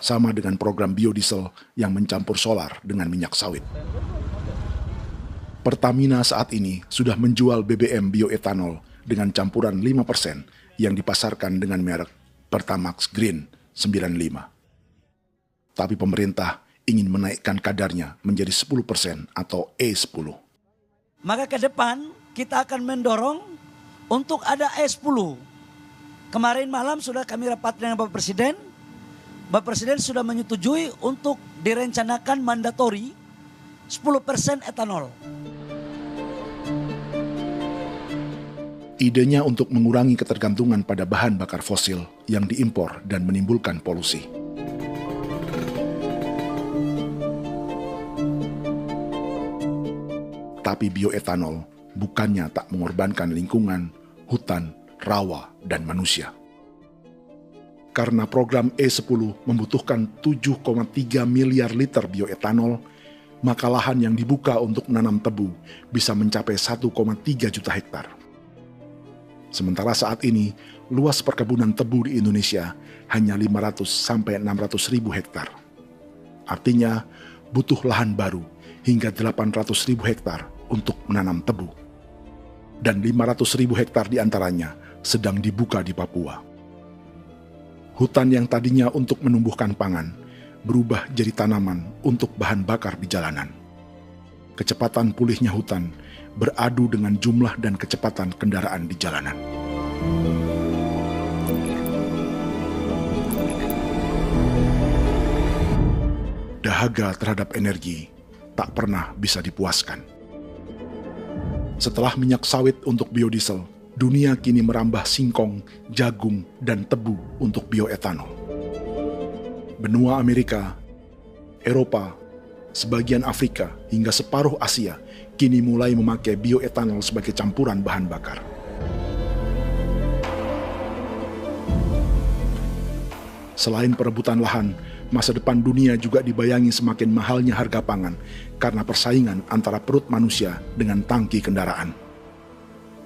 Sama dengan program biodiesel yang mencampur solar dengan minyak sawit. Pertamina saat ini sudah menjual BBM bioetanol dengan campuran 5% yang dipasarkan dengan merek Pertamax Green 95. Tapi pemerintah ingin menaikkan kadarnya menjadi 10% atau E10. Maka ke depan kita akan mendorong untuk ada E10. Kemarin malam sudah kami rapat dengan Bapak Presiden. Bapak Presiden sudah menyetujui untuk direncanakan mandatori 10% etanol. Idenya untuk mengurangi ketergantungan pada bahan bakar fosil yang diimpor dan menimbulkan polusi. Tapi bioetanol bukannya tak mengorbankan lingkungan, hutan, rawa, dan manusia. Karena program E10 membutuhkan 7,3 miliar liter bioetanol, maka lahan yang dibuka untuk menanam tebu bisa mencapai 1,3 juta hektar. Sementara saat ini, luas perkebunan tebu di Indonesia hanya 500 sampai 600 ribu hektar. Artinya, butuh lahan baru hingga 800 ribu hektar untuk menanam tebu. Dan 500 ribu hektar diantaranya sedang dibuka di Papua. Hutan yang tadinya untuk menumbuhkan pangan berubah jadi tanaman untuk bahan bakar di jalanan. Kecepatan pulihnya hutan beradu dengan jumlah dan kecepatan kendaraan di jalanan. Dahaga terhadap energi tak pernah bisa dipuaskan. Setelah minyak sawit untuk biodiesel, dunia kini merambah singkong, jagung, dan tebu untuk bioetanol. Benua Amerika, Eropa, sebagian Afrika, hingga separuh Asia kini mulai memakai bioetanol sebagai campuran bahan bakar. Selain perebutan lahan, masa depan dunia juga dibayangi semakin mahalnya harga pangan karena persaingan antara perut manusia dengan tangki kendaraan.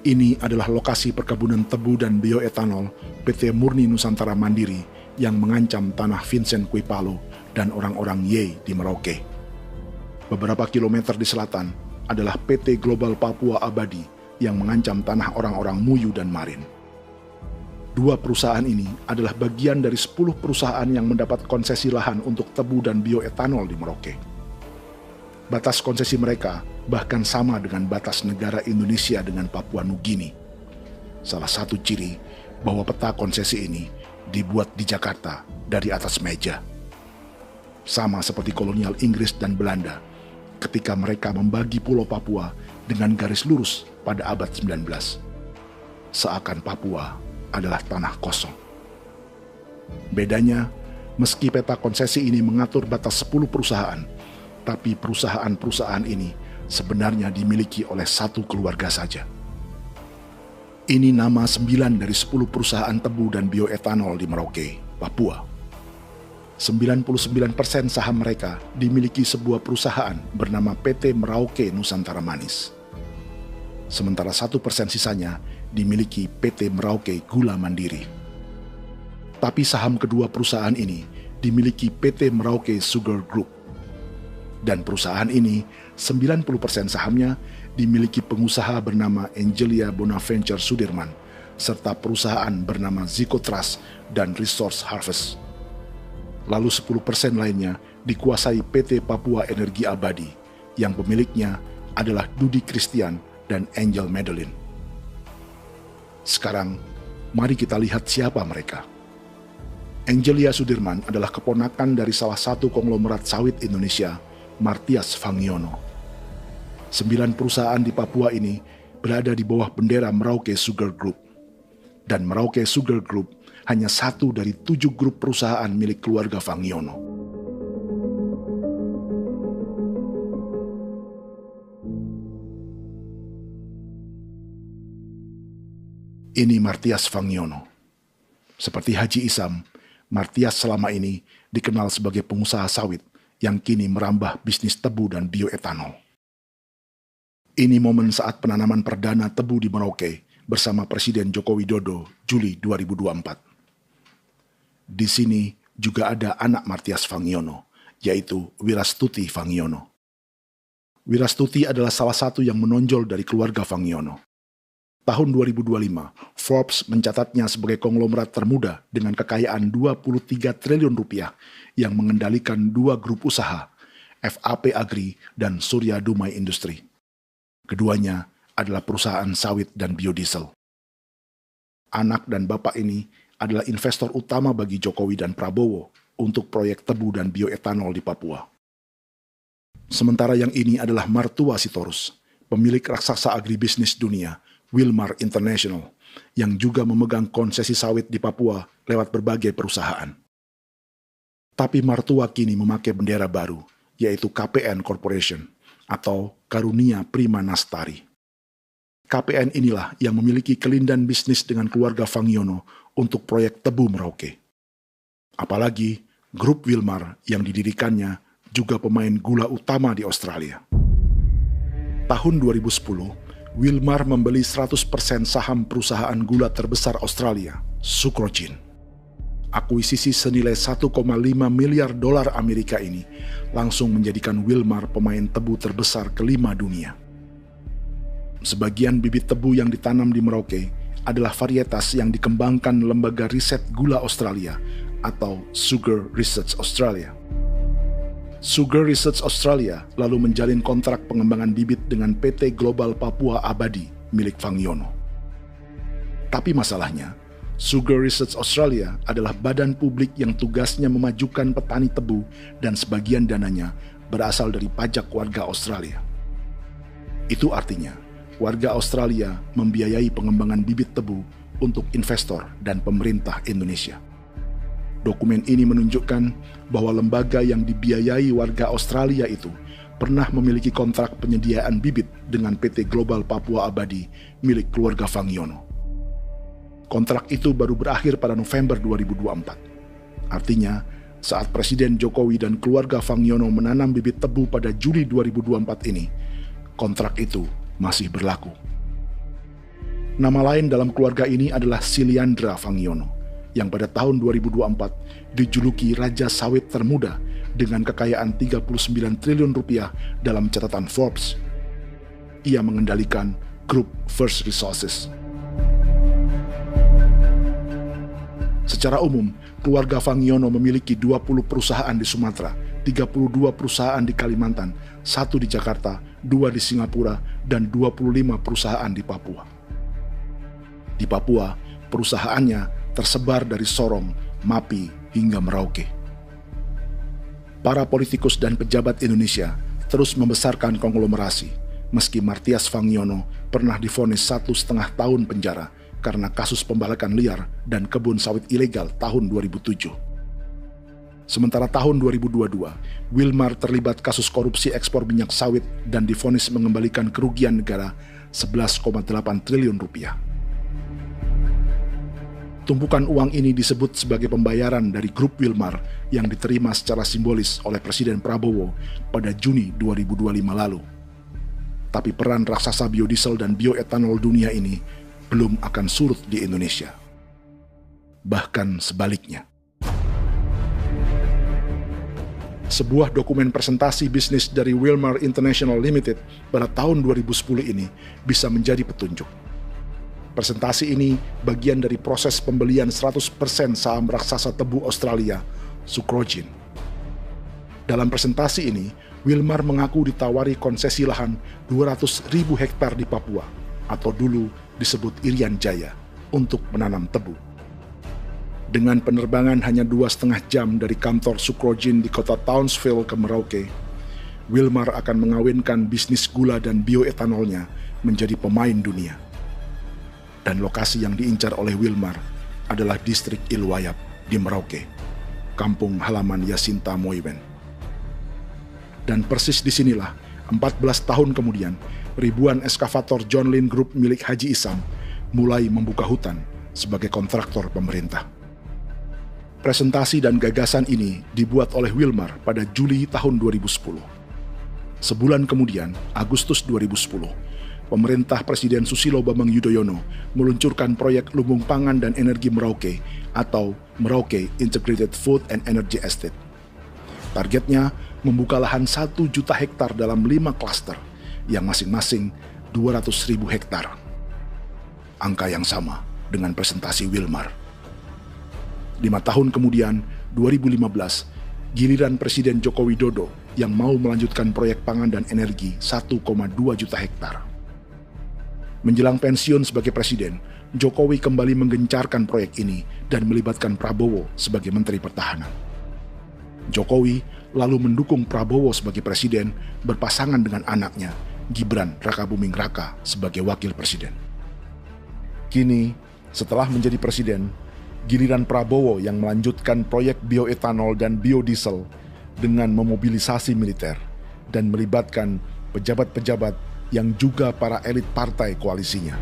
Ini adalah lokasi perkebunan tebu dan bioetanol PT Murni Nusantara Mandiri yang mengancam tanah Vincent Quipalo dan orang-orang Ye di Merauke. Beberapa kilometer di selatan adalah PT Global Papua Abadi yang mengancam tanah orang-orang Muyu dan Marin. Dua perusahaan ini adalah bagian dari 10 perusahaan yang mendapat konsesi lahan untuk tebu dan bioetanol di Merauke. Batas konsesi mereka bahkan sama dengan batas negara Indonesia dengan Papua Nugini. Salah satu ciri bahwa peta konsesi ini dibuat di Jakarta dari atas meja. Sama seperti kolonial Inggris dan Belanda ketika mereka membagi Pulau Papua dengan garis lurus pada abad 19. Seakan Papua adalah tanah kosong. Bedanya, meski peta konsesi ini mengatur batas 10 perusahaan, tapi perusahaan-perusahaan ini sebenarnya dimiliki oleh satu keluarga saja. Ini nama 9 dari 10 perusahaan tebu dan bioetanol di Merauke, Papua. 99% saham mereka dimiliki sebuah perusahaan bernama PT Merauke Nusantara Manis. Sementara 1% sisanya dimiliki PT Merauke Gula Mandiri. Tapi saham kedua perusahaan ini dimiliki PT Merauke Sugar Group. Dan perusahaan ini, 90% sahamnya dimiliki pengusaha bernama Angelia Bonaventure Sudirman, serta perusahaan bernama Zico Trust dan Resource Harvest. Lalu 10% lainnya dikuasai PT Papua Energi Abadi, yang pemiliknya adalah Dudi Christian dan Angel Madeline. Sekarang, mari kita lihat siapa mereka. Angelia Sudirman adalah keponakan dari salah satu konglomerat sawit Indonesia, Martias Fangiono. 9 perusahaan di Papua ini berada di bawah bendera Merauke Sugar Group. Dan Merauke Sugar Group hanya satu dari 7 grup perusahaan milik keluarga Fangiono. Ini Martias Fangiono. Seperti Haji Isam, Martias selama ini dikenal sebagai pengusaha sawit yang kini merambah bisnis tebu dan bioetanol. Ini momen saat penanaman perdana tebu di Merauke bersama Presiden Joko Widodo Juli 2024. Di sini juga ada anak Martias Fangiono, yaitu Wirastuti Fangiono. Wirastuti adalah salah satu yang menonjol dari keluarga Fangiono. Tahun 2025, Forbes mencatatnya sebagai konglomerat termuda dengan kekayaan 23 triliun rupiah yang mengendalikan 2 grup usaha, FAP Agri dan Surya Dumai Industri. Keduanya adalah perusahaan sawit dan biodiesel. Anak dan bapak ini adalah investor utama bagi Jokowi dan Prabowo untuk proyek tebu dan bioetanol di Papua. Sementara yang ini adalah mertua Sitorus, pemilik raksasa agribisnis dunia, Wilmar International, yang juga memegang konsesi sawit di Papua lewat berbagai perusahaan. Tapi mertua kini memakai bendera baru, yaitu KPN Corporation atau Karunia Prima Nastari. KPN inilah yang memiliki kelindan bisnis dengan keluarga Fangiono untuk proyek tebu Merauke. Apalagi grup Wilmar yang didirikannya juga pemain gula utama di Australia. Tahun 2010, Wilmar membeli 100% saham perusahaan gula terbesar Australia, Sucrogin. Akuisisi senilai 1,5 miliar dolar Amerika ini langsung menjadikan Wilmar pemain tebu terbesar kelima dunia. Sebagian bibit tebu yang ditanam di Merauke adalah varietas yang dikembangkan Lembaga Riset Gula Australia atau Sugar Research Australia. Sugar Research Australia lalu menjalin kontrak pengembangan bibit dengan PT Global Papua Abadi milik Fangiono. Tapi masalahnya, Sugar Research Australia adalah badan publik yang tugasnya memajukan petani tebu dan sebagian dananya berasal dari pajak warga Australia. Itu artinya, warga Australia membiayai pengembangan bibit tebu untuk investor dan pemerintah Indonesia. Dokumen ini menunjukkan bahwa lembaga yang dibiayai warga Australia itu pernah memiliki kontrak penyediaan bibit dengan PT Global Papua Abadi milik keluarga Fangiono. Kontrak itu baru berakhir pada November 2024. Artinya, saat Presiden Jokowi dan keluarga Fangiono menanam bibit tebu pada Juli 2024 ini, kontrak itu masih berlaku. Nama lain dalam keluarga ini adalah Siliandra Fangiono, yang pada tahun 2024 dijuluki Raja Sawit Termuda dengan kekayaan 39 triliun rupiah dalam catatan Forbes. Ia mengendalikan grup First Resources. Secara umum, keluarga Fangiono memiliki 20 perusahaan di Sumatera, 32 perusahaan di Kalimantan, 1 di Jakarta, 2 di Singapura, dan 25 perusahaan di Papua. Di Papua, perusahaannya tersebar dari Sorong, Mapi, hingga Merauke. Para politikus dan pejabat Indonesia terus membesarkan konglomerasi, meski Martias Fangiono pernah divonis 1,5 tahun penjara karena kasus pembalakan liar dan kebun sawit ilegal tahun 2007. Sementara tahun 2022, Wilmar terlibat kasus korupsi ekspor minyak sawit dan divonis mengembalikan kerugian negara 11,8 triliun rupiah. Tumpukan uang ini disebut sebagai pembayaran dari grup Wilmar yang diterima secara simbolis oleh Presiden Prabowo pada Juni 2025 lalu. Tapi peran raksasa biodiesel dan bioetanol dunia ini belum akan surut di Indonesia. Bahkan sebaliknya. Sebuah dokumen presentasi bisnis dari Wilmar International Limited pada tahun 2010 ini bisa menjadi petunjuk. Presentasi ini bagian dari proses pembelian 100% saham raksasa tebu Australia, Sucrogin. Dalam presentasi ini, Wilmar mengaku ditawari konsesi lahan 200.000 hektar di Papua, atau dulu disebut Irian Jaya, untuk menanam tebu. Dengan penerbangan hanya 2,5 jam dari kantor Sucrogin di kota Townsville ke Merauke, Wilmar akan mengawinkan bisnis gula dan bioetanolnya menjadi pemain dunia. Dan lokasi yang diincar oleh Wilmar adalah distrik Ilwayap di Merauke, kampung halaman Yasinta Moiwen. Dan persis disinilah, 14 tahun kemudian, ribuan eskavator John Lynn Group milik Haji Isam mulai membuka hutan sebagai kontraktor pemerintah. Presentasi dan gagasan ini dibuat oleh Wilmar pada Juli tahun 2010. Sebulan kemudian, Agustus 2010, pemerintah Presiden Susilo Bambang Yudhoyono meluncurkan proyek Lumbung Pangan dan Energi Merauke atau Merauke Integrated Food and Energy Estate. Targetnya membuka lahan 1 juta hektar dalam 5 klaster yang masing-masing 200.000 hektar. Angka yang sama dengan presentasi Wilmar. 5 tahun kemudian, 2015, giliran Presiden Joko Widodo yang mau melanjutkan proyek pangan dan energi 1,2 juta hektar. Menjelang pensiun sebagai presiden, Jokowi kembali menggencarkan proyek ini dan melibatkan Prabowo sebagai Menteri Pertahanan. Jokowi lalu mendukung Prabowo sebagai presiden berpasangan dengan anaknya, Gibran Rakabuming Raka sebagai wakil presiden. Kini, setelah menjadi presiden, giliran Prabowo yang melanjutkan proyek bioetanol dan biodiesel dengan memobilisasi militer dan melibatkan pejabat-pejabat yang juga para elit partai koalisinya.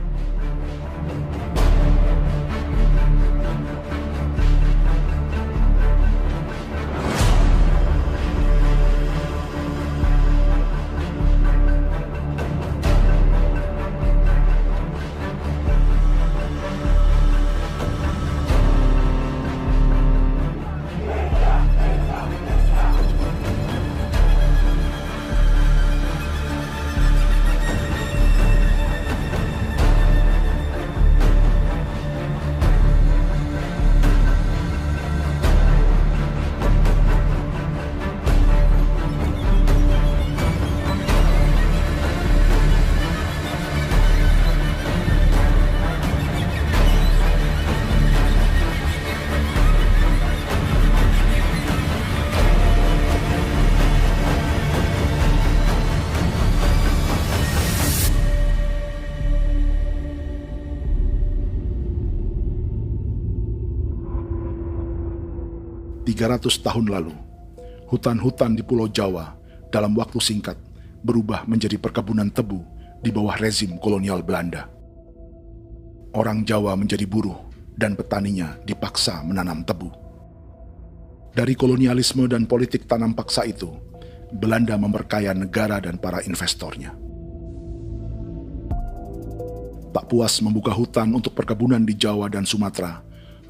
...300 tahun lalu, hutan-hutan di Pulau Jawa dalam waktu singkat berubah menjadi perkebunan tebu di bawah rezim kolonial Belanda. Orang Jawa menjadi buruh dan petaninya dipaksa menanam tebu. Dari kolonialisme dan politik tanam paksa itu, Belanda memperkaya negara dan para investornya. Tak puas membuka hutan untuk perkebunan di Jawa dan Sumatera,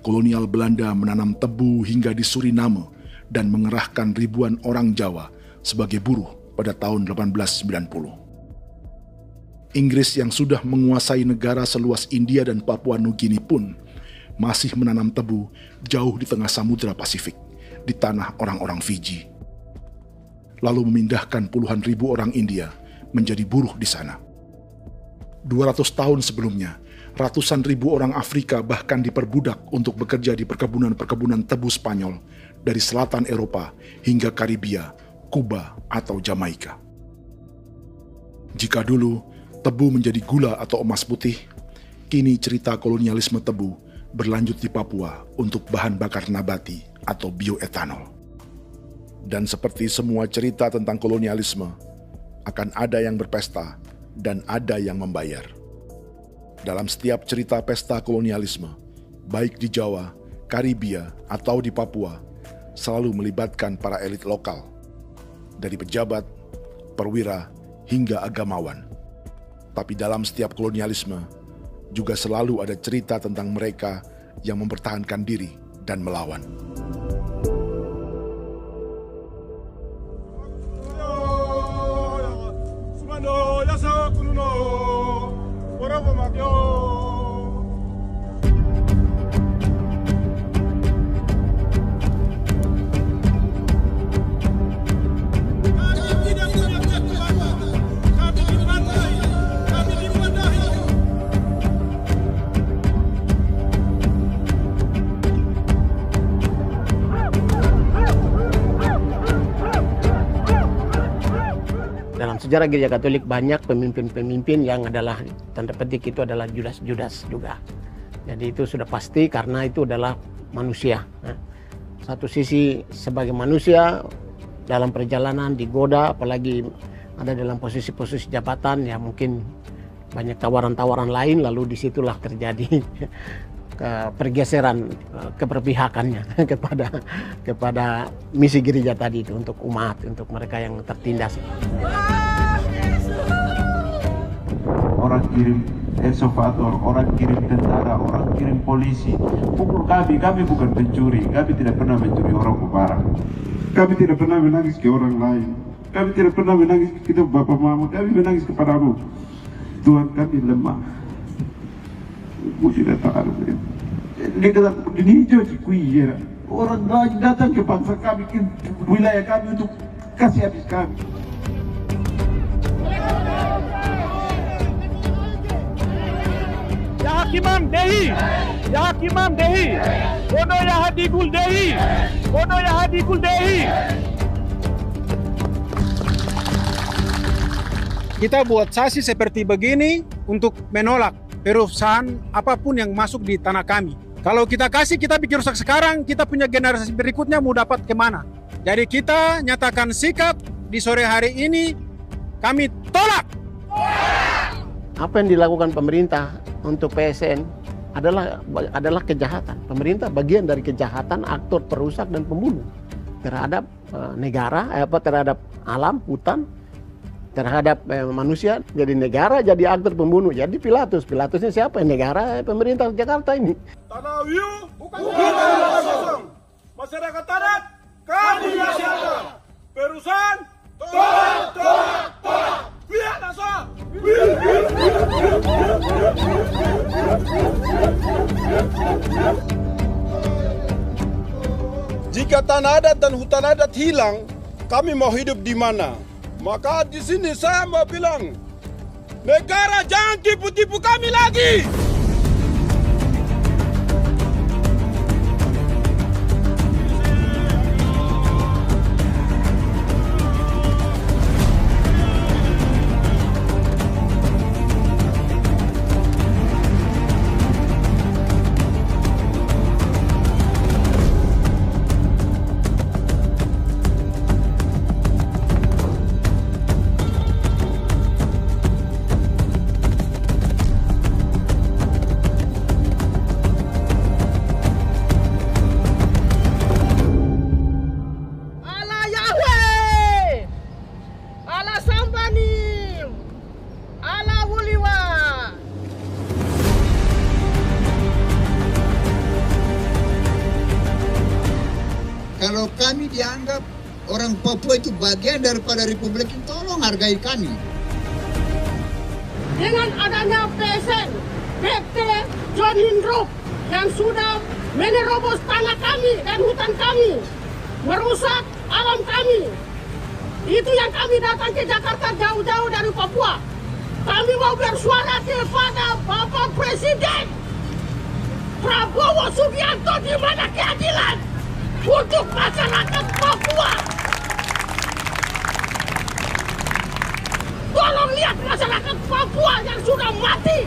kolonial Belanda menanam tebu hingga di Suriname dan mengerahkan ribuan orang Jawa sebagai buruh pada tahun 1890. Inggris yang sudah menguasai negara seluas India dan Papua Nugini pun masih menanam tebu jauh di tengah Samudra Pasifik, di tanah orang-orang Fiji. Lalu memindahkan puluhan ribu orang India menjadi buruh di sana. 200 tahun sebelumnya, ratusan ribu orang Afrika bahkan diperbudak untuk bekerja di perkebunan-perkebunan tebu Spanyol dari selatan Eropa hingga Karibia, Kuba, atau Jamaika. Jika dulu tebu menjadi gula atau emas putih, kini cerita kolonialisme tebu berlanjut di Papua untuk bahan bakar nabati atau bioetanol. Dan seperti semua cerita tentang kolonialisme, akan ada yang berpesta dan ada yang membayar. Dalam setiap cerita pesta kolonialisme, baik di Jawa, Karibia, atau di Papua, selalu melibatkan para elit lokal, dari pejabat, perwira, hingga agamawan. Tapi dalam setiap kolonialisme, juga selalu ada cerita tentang mereka yang mempertahankan diri dan melawan. Dalam sejarah Gereja Katolik banyak pemimpin-pemimpin yang adalah tanda petik itu adalah Judas juga. Jadi itu sudah pasti karena itu adalah manusia. Satu sisi sebagai manusia dalam perjalanan digoda, apalagi ada dalam posisi-posisi jabatan ya mungkin banyak tawaran-tawaran lain, lalu disitulah terjadi pergeseran keberpihakannya kepada misi gereja tadi itu untuk umat, untuk mereka yang tertindas. Orang kirim ekskuvator, orang kirim tentara, orang kirim polisi. Pukul kami bukan pencuri, kami tidak pernah mencuri orang barang. Kami tidak pernah menangis ke orang lain. Kami tidak pernah menangis ke kita bapak mama, kami menangis kepadamu. Tuhan kami lemah. Musti datang di hijau Cikui, orang lain datang ke bangsa kami, ke wilayah kami untuk kasih habis kami. Ya Hakimam Dehi, Ya Hakimam Dehi, Bono Ya Hadigul Dehi, Bono Ya Hadigul Dehi. Kita buat saksi seperti begini untuk menolak perusahaan apapun yang masuk di tanah kami. Kalau kita kasih, kita bikin rusak sekarang, kita punya generasi berikutnya mau dapat kemana? Jadi kita nyatakan sikap di sore hari ini, kami tolak. Apa yang dilakukan pemerintah untuk PSN adalah kejahatan. Pemerintah bagian dari kejahatan, aktor perusak dan pembunuh terhadap negara, terhadap alam, hutan, terhadap manusia. Jadi negara jadi aktor pembunuh. Jadi Pilatusnya siapa? Negara, pemerintah Jakarta ini. Tanah Wiu bukan tanah kosong. Masyarakat adat kami rasakan. Perusahaan tolak. Biar asal. Jika tanah adat dan hutan adat hilang, kami mau hidup di mana? Maka di sini saya mau bilang, negara jangan tipu-tipu kami lagi. Kalau kami dianggap orang Papua itu bagian daripada Republik ini, tolong hargai kami. Dengan adanya PSN, PT John Lindrop yang sudah menerobos tanah kami dan hutan kami, merusak alam kami. Itu yang kami datang ke Jakarta jauh-jauh dari Papua. Kami mau bersuara kepada Bapak Presiden Prabowo Subianto, di mana keadilan untuk masyarakat Papua. Tolong lihat masyarakat Papua yang sudah mati.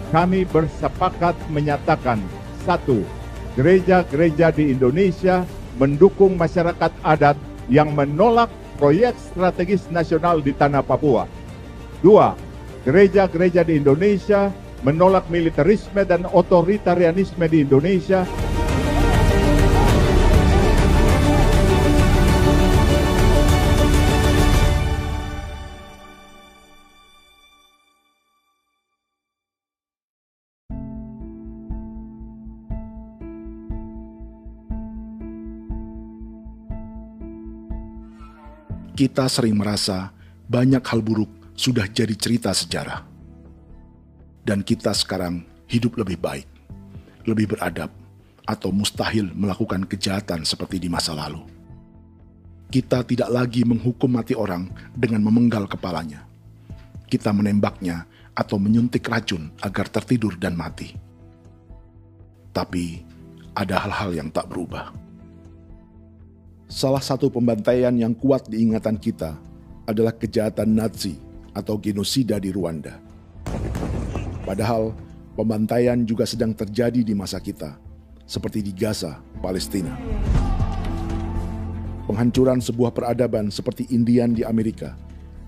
Kami bersepakat menyatakan, 1. Gereja-gereja di Indonesia mendukung masyarakat adat yang menolak proyek strategis nasional di tanah Papua. 2. Gereja-gereja di Indonesia menolak militerisme dan otoritarianisme di Indonesia. Kita sering merasa banyak hal buruk sudah jadi cerita sejarah. Dan kita sekarang hidup lebih baik, lebih beradab, atau mustahil melakukan kejahatan seperti di masa lalu. Kita tidak lagi menghukum mati orang dengan memenggal kepalanya. Kita menembaknya atau menyuntik racun agar tertidur dan mati. Tapi ada hal-hal yang tak berubah. Salah satu pembantaian yang kuat di ingatan kita adalah kejahatan Nazi atau genosida di Rwanda. Padahal pembantaian juga sedang terjadi di masa kita, seperti di Gaza, Palestina. Penghancuran sebuah peradaban seperti Indian di Amerika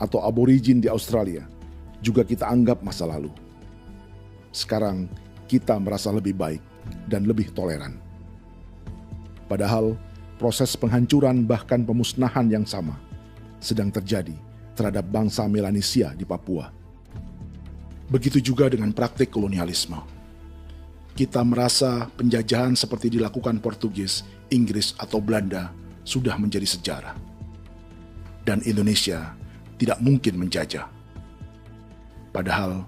atau aborigin di Australia juga kita anggap masa lalu. Sekarang kita merasa lebih baik dan lebih toleran. Padahal proses penghancuran bahkan pemusnahan yang sama sedang terjadi terhadap bangsa Melanesia di Papua. Begitu juga dengan praktik kolonialisme. Kita merasa penjajahan seperti dilakukan Portugis, Inggris, atau Belanda sudah menjadi sejarah. Dan Indonesia tidak mungkin menjajah. Padahal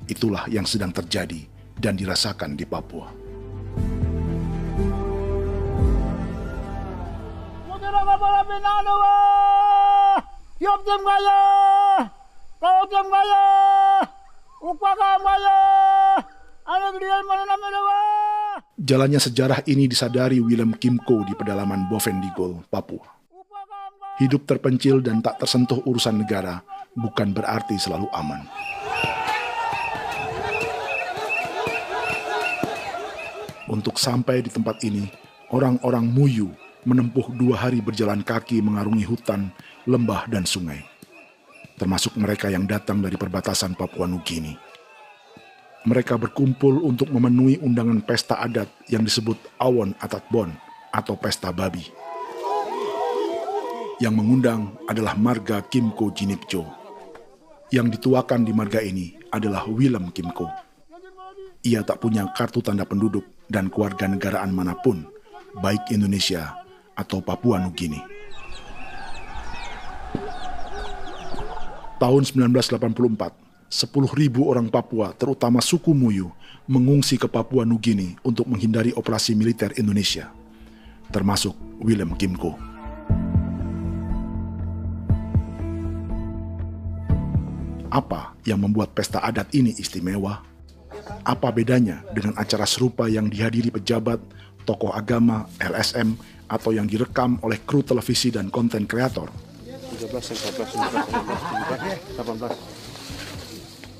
itulah yang sedang terjadi dan dirasakan di Papua. Jalannya sejarah ini disadari Willem Kimco di pedalaman Bovendigol, Papua. Hidup terpencil dan tak tersentuh urusan negara bukan berarti selalu aman. Untuk sampai di tempat ini, orang-orang Muyu menempuh 2 hari berjalan kaki mengarungi hutan, lembah, dan sungai. Termasuk mereka yang datang dari perbatasan Papua Nugini. Mereka berkumpul untuk memenuhi undangan pesta adat yang disebut Awon Atatbon atau Pesta Babi. Yang mengundang adalah marga Kimco Jinipjo. Yang dituakan di marga ini adalah Willem Kimco. Ia tak punya kartu tanda penduduk dan kewarganegaraan manapun, baik Indonesia atau Papua Nugini. Tahun 1984, 10.000 orang Papua, terutama suku Muyu, mengungsi ke Papua Nugini untuk menghindari operasi militer Indonesia, termasuk Willem Kimco. Apa yang membuat pesta adat ini istimewa? Apa bedanya dengan acara serupa yang dihadiri pejabat, tokoh agama, LSM, atau yang direkam oleh kru televisi dan konten kreator? 18.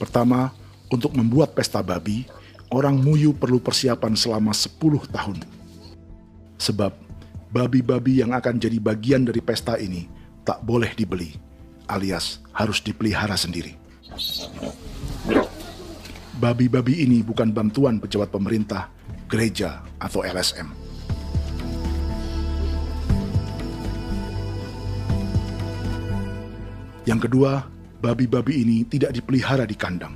Pertama, untuk membuat pesta babi, orang Muyu perlu persiapan selama 10 tahun. Sebab, babi-babi yang akan jadi bagian dari pesta ini tak boleh dibeli, alias harus dipelihara sendiri. Babi-babi ini bukan bantuan pejabat pemerintah, gereja, atau LSM. Yang kedua, babi-babi ini tidak dipelihara di kandang.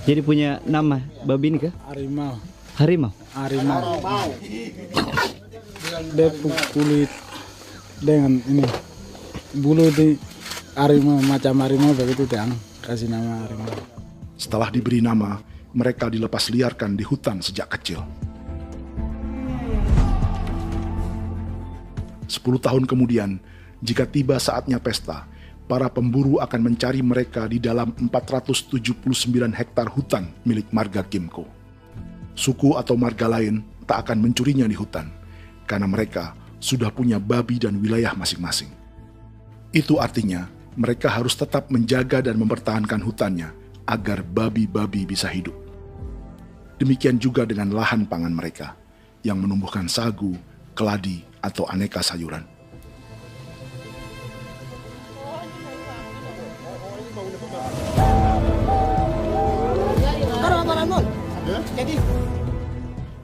Jadi punya nama babi ini kah? Harimau. Harimau? Harimau. Dia kulit dengan ini bulu di harimau, macam harimau begitu dia kasih nama harimau. Setelah diberi nama, mereka dilepas liarkan di hutan sejak kecil. 10 tahun kemudian, jika tiba saatnya pesta, para pemburu akan mencari mereka di dalam 479 hektar hutan milik marga Kimco. Suku atau marga lain tak akan mencurinya di hutan, karena mereka sudah punya babi dan wilayah masing-masing. Itu artinya, mereka harus tetap menjaga dan mempertahankan hutannya, agar babi-babi bisa hidup. Demikian juga dengan lahan pangan mereka, yang menumbuhkan sagu, keladi, atau aneka sayuran.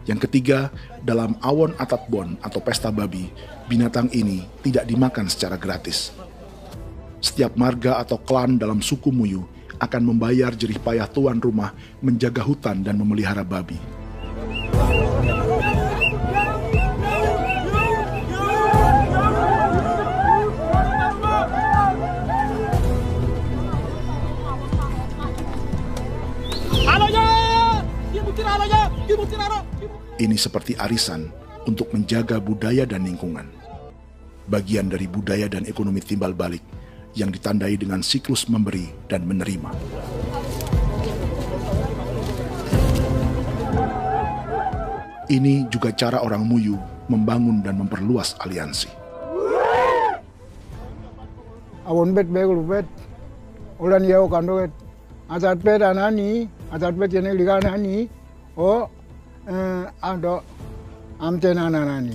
Yang ketiga, dalam Awon Atatbon atau pesta babi, binatang ini tidak dimakan secara gratis. Setiap marga atau klan dalam suku Muyu akan membayar jerih payah tuan rumah menjaga hutan dan memelihara babi. Ini seperti arisan untuk menjaga budaya dan lingkungan. Bagian dari budaya dan ekonomi timbal balik yang ditandai dengan siklus memberi dan menerima. Ini juga cara orang Muyu membangun dan memperluas aliansi. Awon bet begul bet, ulan yau kando bet, asat bet anani, asat bet yang ligan anani, oh, ado amten anani,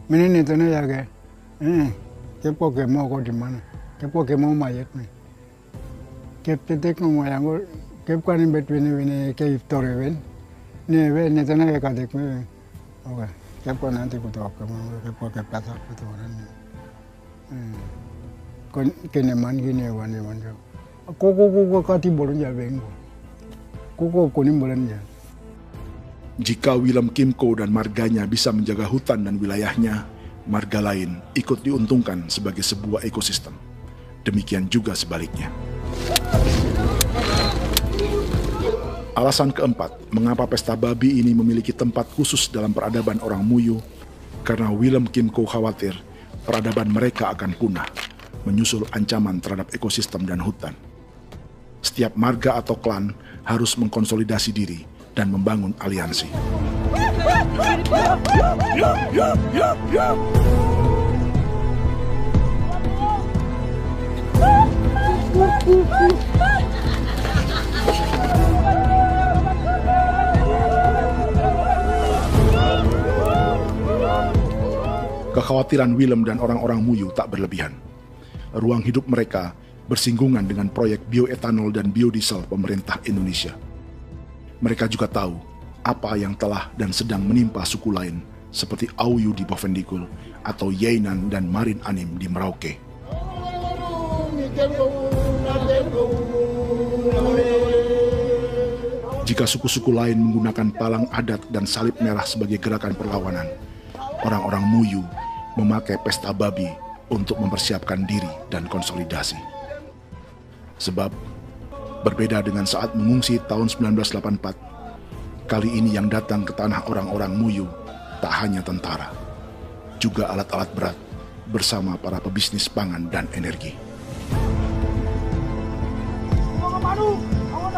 menini tu na jaga, kepo kemo ko di mana. Kepo kemo mayat nih. Kep tetek mau yang gue kep kanin between ke iftore wen. Nih wen netana ke kadek me. Oke. Kep kan nanti kutu apa mau kepo kep pasak kutu orang. Kon keneman gini wan. Koko kati bolon ya bengo. Koko kuning bolon ya. Jika Willem Kimco dan marganya bisa menjaga hutan dan wilayahnya, marga lain ikut diuntungkan sebagai sebuah ekosistem. Demikian juga sebaliknya. Alasan keempat, mengapa pesta babi ini memiliki tempat khusus dalam peradaban orang Muyu, karena Willem Kimco khawatir peradaban mereka akan punah, menyusul ancaman terhadap ekosistem dan hutan. setiap marga atau klan harus mengkonsolidasi diri dan membangun aliansi. Kekhawatiran Willem dan orang-orang Muyu tak berlebihan. Ruang hidup mereka bersinggungan dengan proyek bioetanol dan biodiesel pemerintah Indonesia. Mereka juga tahu apa yang telah dan sedang menimpa suku lain seperti Auyu di Bovendigul atau Yainan dan Marin Anim di Merauke. Jika suku-suku lain menggunakan palang adat dan salib merah sebagai gerakan perlawanan, orang-orang Muyu memakai pesta babi untuk mempersiapkan diri dan konsolidasi. Sebab, berbeda dengan saat mengungsi tahun 1984, kali ini yang datang ke tanah orang-orang Muyu tak hanya tentara, juga alat-alat berat bersama para pebisnis pangan dan energi. Awan